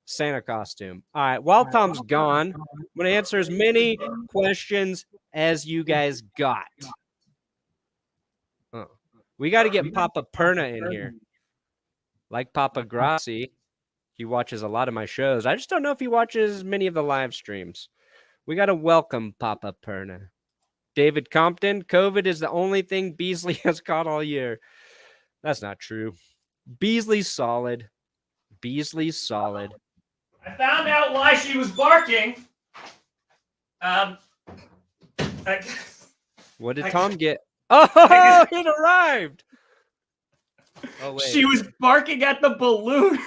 B: Santa costume? All right, while Tom's gone, I'm going to answer as many questions as you guys got. Oh. We got to get Papa Perna in here. Like Papa Grossi, he watches a lot of my shows. I just don't know if he watches many of the live streams. We got to welcome Papa Perna. David Compton, COVID is the only thing Beasley has caught all year. That's not true. Beasley's solid. Beasley's solid.
A: I found out why she was barking.
B: What did Tom get? Oh, it arrived. Oh, wait.
A: She was barking at the balloon.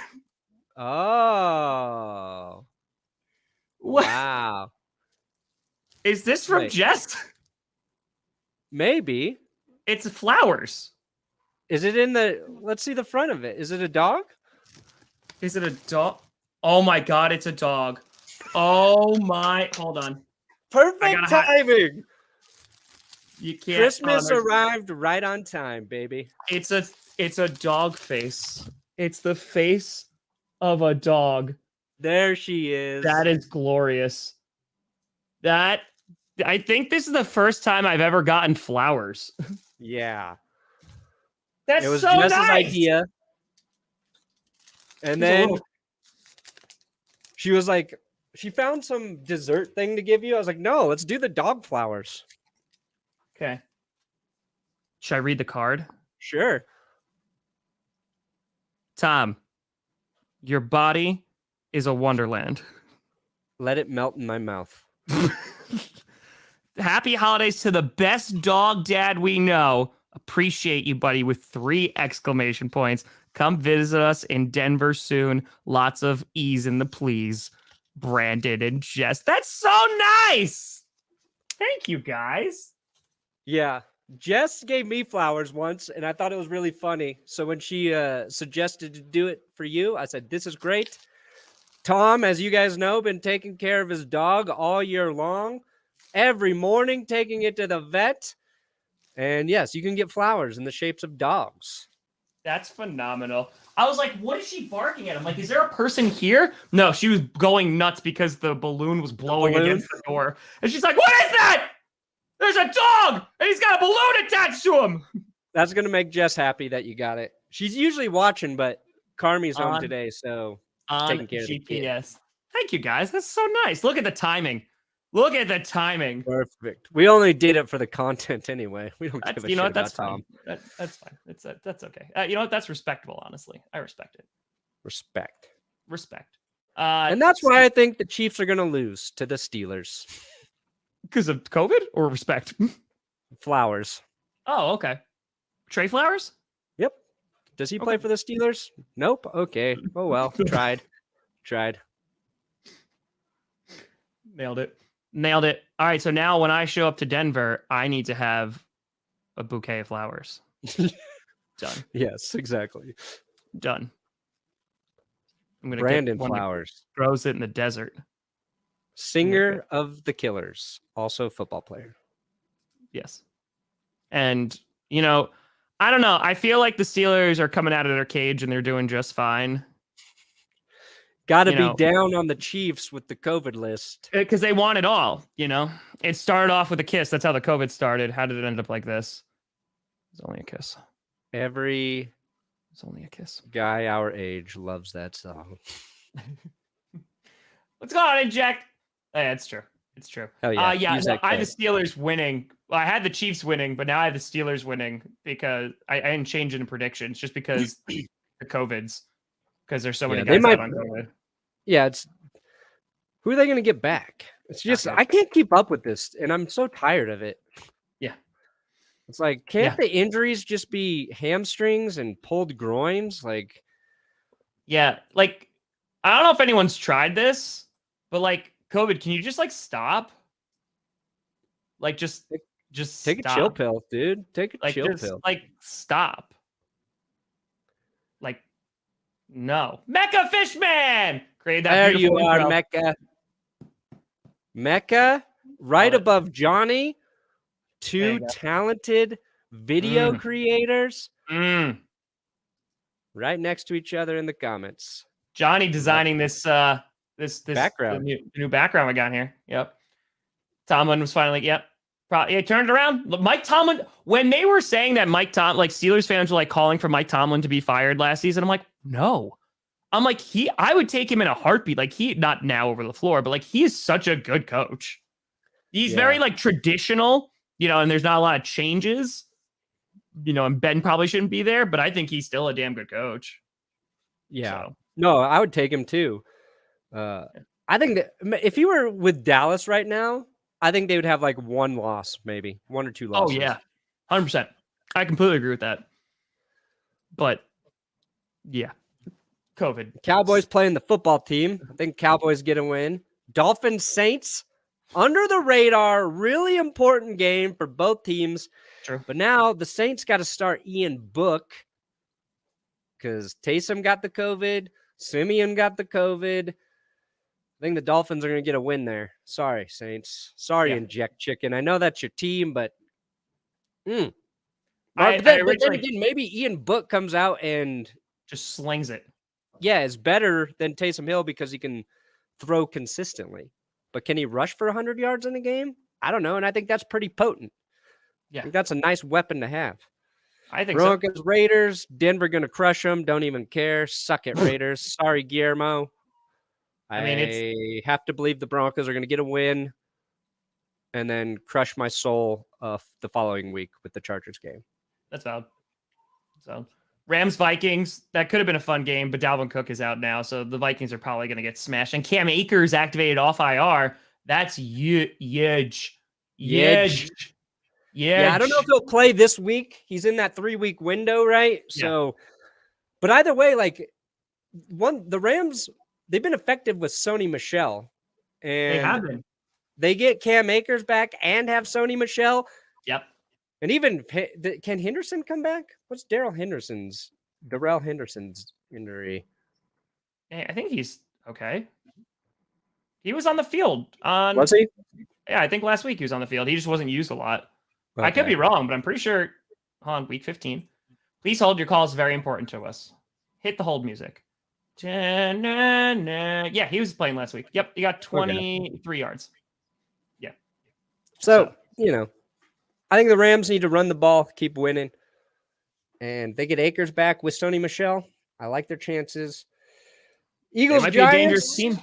B: Oh.
A: What?
B: Wow.
A: Is this from
B: Wait.
A: Jess?
B: Maybe.
A: It's flowers.
B: Is it in the... Let's see the front of it. Is it a dog?
A: Is it a dog? Oh my God, it's a dog. Oh my... Hold on.
B: Perfect timing.
A: You can't...
B: Christmas arrived right on time, baby.
A: It's a dog face. It's the face of a dog.
B: There she is.
A: That is glorious. I think this is the first time I've ever gotten flowers.
B: Yeah.
A: That's
B: it was
A: so
B: Jess's
A: nice.
B: idea. And then she was like, she found some dessert thing to give you. I was like, no, let's do the dog flowers.
A: Okay. Should I read the card?
B: Sure.
A: Tom, your body is a wonderland.
B: Let it melt in my mouth.
A: Happy holidays to the best dog dad we know. Appreciate you, buddy, with 3 exclamation points. Come visit us in Denver soon. Lots of ease in the please. Brandon and Jess. That's so nice. Thank you, guys.
B: Yeah. Jess gave me flowers once, and I thought it was really funny. So when she suggested to do it for you, I said, this is great. Tom, as you guys know, been taking care of his dog all year long. Every morning, taking it to the vet. And yes, you can get flowers in the shapes of dogs.
A: That's phenomenal. I was like, what is she barking at? I'm like, is there a person here? No, she was going nuts because the balloon was blowing against the door. And she's like, what is that? There's a dog, and he's got a balloon attached to him.
B: That's going to make Jess happy that you got it. She's usually watching, but Carmi's home today, so taking care of the kid.
A: Thank you, guys. That's so nice. Look at the timing. Look at the timing.
B: Perfect. We only did it for the content anyway. We don't give a shit about Tom.
A: That's fine. That's okay. You know what? That's respectable, honestly. I respect it.
B: Respect.
A: And
B: that's why I think the Chiefs are going to lose to the Steelers.
A: Because of COVID or respect?
B: Flowers.
A: Oh, okay. Trey Flowers?
B: Yep. Does he play for the Steelers? Nope. Okay. Oh, well. Tried.
A: Nailed it. All right. So now when I show up to Denver, I need to have a bouquet of flowers. Done.
B: Yes, exactly.
A: Done. I'm going to
B: Brandon
A: get one
B: Flowers.
A: that grows it in the desert.
B: Singer of the Killers. Also football player.
A: Yes. And, you know, I don't know. I feel like the Steelers are coming out of their cage and they're doing just fine.
B: Got to be down on the Chiefs with the COVID list.
A: Because they want it all, you know? It started off with a kiss. That's how the COVID started. How did it end up like this? It's only a kiss.
B: It's
A: only a kiss.
B: Guy our age loves that song.
A: What's going on, Jack? Yeah, it's true. It's true.
B: Hell yeah.
A: I had the Steelers winning. Well, I had the Chiefs winning, but now I have the Steelers winning because I didn't change it in predictions just because the COVIDs. Because there's so many guys out on COVID.
B: Yeah, who are they going to get back? It's just I can't keep up with this, and I'm so tired of it.
A: Yeah,
B: it's like can't the injuries just be hamstrings and pulled groins? Like,
A: yeah, like I don't know if anyone's tried this, but like COVID, can you just like stop? Like just
B: take
A: stop.
B: A chill pill, dude. Take a chill pill.
A: Like stop. No. Mecca Fishman! Created that
B: There you
A: beautiful
B: are,
A: intro.
B: Mecca. Mecca, right
A: Love it.
B: above Johnny.
A: There
B: Two
A: you go.
B: talented video creators
A: Mm.
B: right next to each other in the comments.
A: Johnny designing this
B: Background.
A: the new background we got here. Yep. Tomlin was finally, yep. He turned it around. Mike Tomlin, when they were saying that Steelers fans were like calling for Mike Tomlin to be fired last season, I'm like, no. I'm like, I would take him in a heartbeat. Like, not now over the floor, but like, he is such a good coach. He's very like traditional, and there's not a lot of changes, and Ben probably shouldn't be there, but I think he's still a damn good coach.
B: Yeah.
A: So.
B: No, I would take him too. I think that if he were with Dallas right now, I think they would have like one loss, maybe 1 or 2 losses.
A: Oh, yeah. 100%. I completely agree with that. But, yeah. COVID.
B: Cowboys playing the football team. I think Cowboys get a win. Dolphins, Saints, under the radar. Really important game for both teams.
A: True.
B: But now the Saints got to start Ian Book because Taysom got the COVID. Simeon got the COVID. I think the Dolphins are going to get a win there. Sorry, Saints. Sorry, Inject Chicken. I know that's your team, but then again, maybe Ian Book comes out and
A: just slings it.
B: Yeah, is better than Taysom Hill because he can throw consistently. But can he rush for 100 yards in a game? I don't know, and I think that's pretty potent.
A: Yeah.
B: I think that's a nice weapon to have.
A: I think
B: Broncos, Raiders, Denver going to crush them. Don't even care. Suck it, Raiders. Sorry, Guillermo. I have to believe the Broncos are going to get a win and then crush my soul the following week with the Chargers game.
A: That's valid. So, Rams, Vikings, that could have been a fun game, but Dalvin Cook is out now, so the Vikings are probably going to get smashed. And Cam Akers activated off IR. That's huge. Yeah,
B: I don't know if he'll play this week. He's in that 3-week window, right? So, but either way, like the Rams, they've been effective with Sony Michel, and
A: they have been.
B: They get Cam Akers back and have Sony Michel.
A: Yep.
B: And even can Henderson come back? What's Darrell Henderson's injury?
A: I think he's okay. He was on the field
B: Was he?
A: Yeah, I think last week he was on the field. He just wasn't used a lot.
B: Okay.
A: I could be wrong, but I'm pretty sure. Hold on, week 15. Please hold. Your call is very important to us. Hit the hold music. Yeah, he was playing last week. Yep, he got 23 yards. Yeah.
B: So, I think the Rams need to run the ball, keep winning. And they get Akers back with Sony Michel. I like their chances. Eagles,
A: might
B: Giants.
A: Be a dangerous team.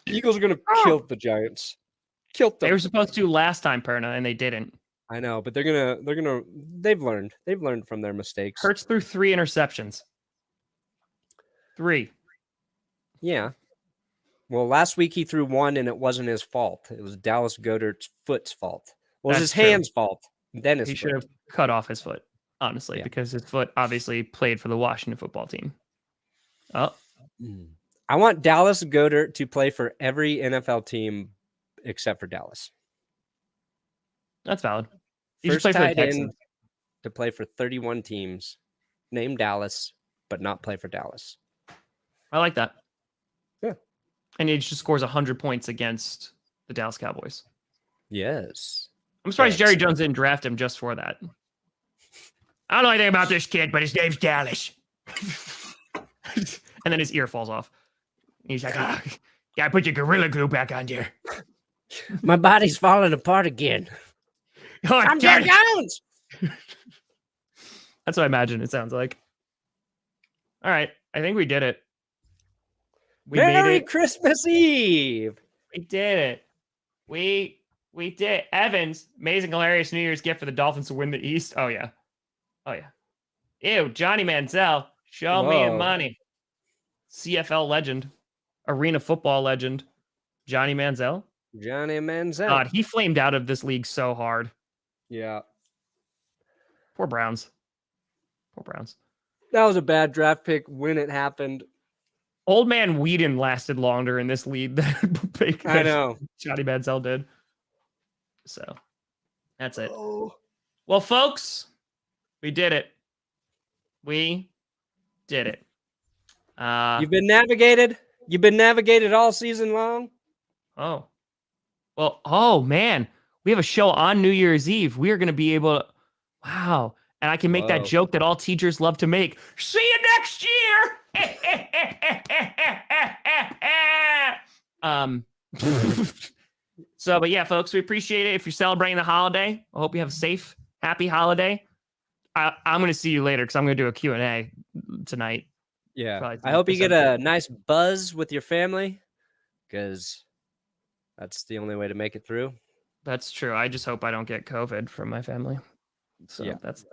B: Eagles are going to kill the Giants. Killed them.
A: They were supposed to last time, Perna, and they didn't.
B: I know, but they've learned. They've learned from their mistakes.
A: Hurts threw 3 interceptions. 3.
B: Yeah. Well, last week he threw 1 and it wasn't his fault. It was Dallas Goedert's foot's fault. Well, it was his hand's fault. Then he
A: should have cut off his foot, honestly, because his foot obviously played for the Washington football team. Oh.
B: I want Dallas Goedert to play for every NFL team except for Dallas.
A: That's valid.
B: He should play for the Texans. To play for 31 teams, name Dallas, but not play for Dallas.
A: I like that.
B: Yeah.
A: And he just scores 100 points against the Dallas Cowboys.
B: Yes.
A: I'm surprised Jerry Jones didn't draft him just for that. I don't know anything about this kid, but his name's Dallas. And then his ear falls off. He's like, gotta put your Gorilla Glue back on there.
B: My body's falling apart again.
A: Oh,
B: I'm Jerry Jones.
A: That's what I imagine it sounds like. All right. I think we did it.
B: Merry Christmas Eve.
A: We did it. We did it. Evans, amazing, hilarious New Year's gift for the Dolphins to win the East. Oh, yeah. Ew, Johnny Manziel. Show me the money. CFL legend. Arena football legend. Johnny Manziel. God, he flamed out of this league so hard.
B: Yeah.
A: Poor Browns.
B: That was a bad draft pick when it happened.
A: Old man Whedon lasted longer in this lead than
B: I know.
A: Johnny Manziel did. So, that's it.
B: Oh.
A: Well, folks, we did it. We did it.
B: You've been navigated. You've been navigated all season long.
A: Oh. Well, oh man, we have a show on New Year's Eve. We are going to be able to, wow. And I can make that joke that all teachers love to make. See you next year. So, but yeah, folks, we appreciate it. If you're celebrating the holiday, I hope you have a safe, happy holiday. I'm going to see you later because I'm going to do a Q&A tonight.
B: Yeah.
A: Probably
B: I hope you get a nice buzz with your family because that's the only way to make it through.
A: That's true. I just hope I don't get COVID from my family. So
B: Yeah.
A: that's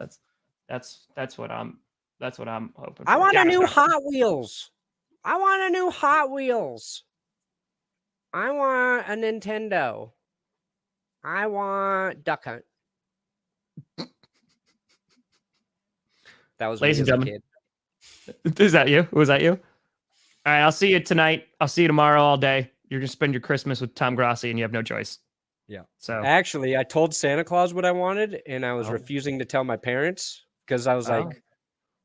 A: what I'm hoping for.
B: I want a new Hot Wheels. I want a new Hot Wheels. I want a Nintendo. I want Duck Hunt. That was
A: Ladies
B: me
A: and
B: as a
A: gentlemen.
B: kid.
A: Is that you? Was that you? All right, I'll see you tonight. I'll see you tomorrow all day. You're gonna spend your Christmas with Tom Grossi, and you have no choice.
B: Yeah.
A: So
B: Actually, I told Santa Claus what I wanted, and I was
A: Oh.
B: refusing to tell my parents because I was
A: Oh.
B: like,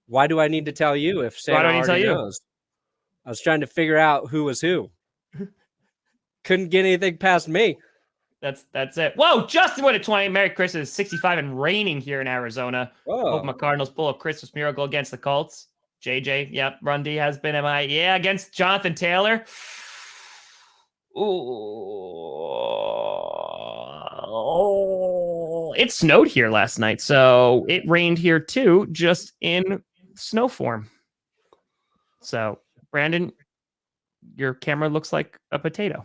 B: "Why do I need to tell you if Santa
A: do I need to tell
B: already
A: you?
B: knows?" I was trying to figure out who was who. Couldn't get anything past me.
A: that's it. Whoa, Justin went at 20. Merry Christmas. 65 and raining here in Arizona. Hope my
B: Oh,
A: Cardinals pull a Christmas miracle against the Colts. JJ, yep. Rundy has been MI. Yeah, against Jonathan Taylor. Ooh. It snowed here last night, so it rained here too, just in snow form. So, Brandon, your camera looks like a potato.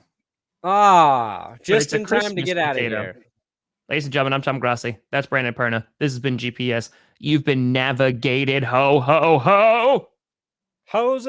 B: just
A: it's a
B: in time to
A: Christmas
B: get out of
A: potato.
B: here.
A: Ladies and gentlemen, I'm Tom Grossi. That's Brandon Perna. This has been GPS. You've been navigated. Ho, ho, ho.
B: Hose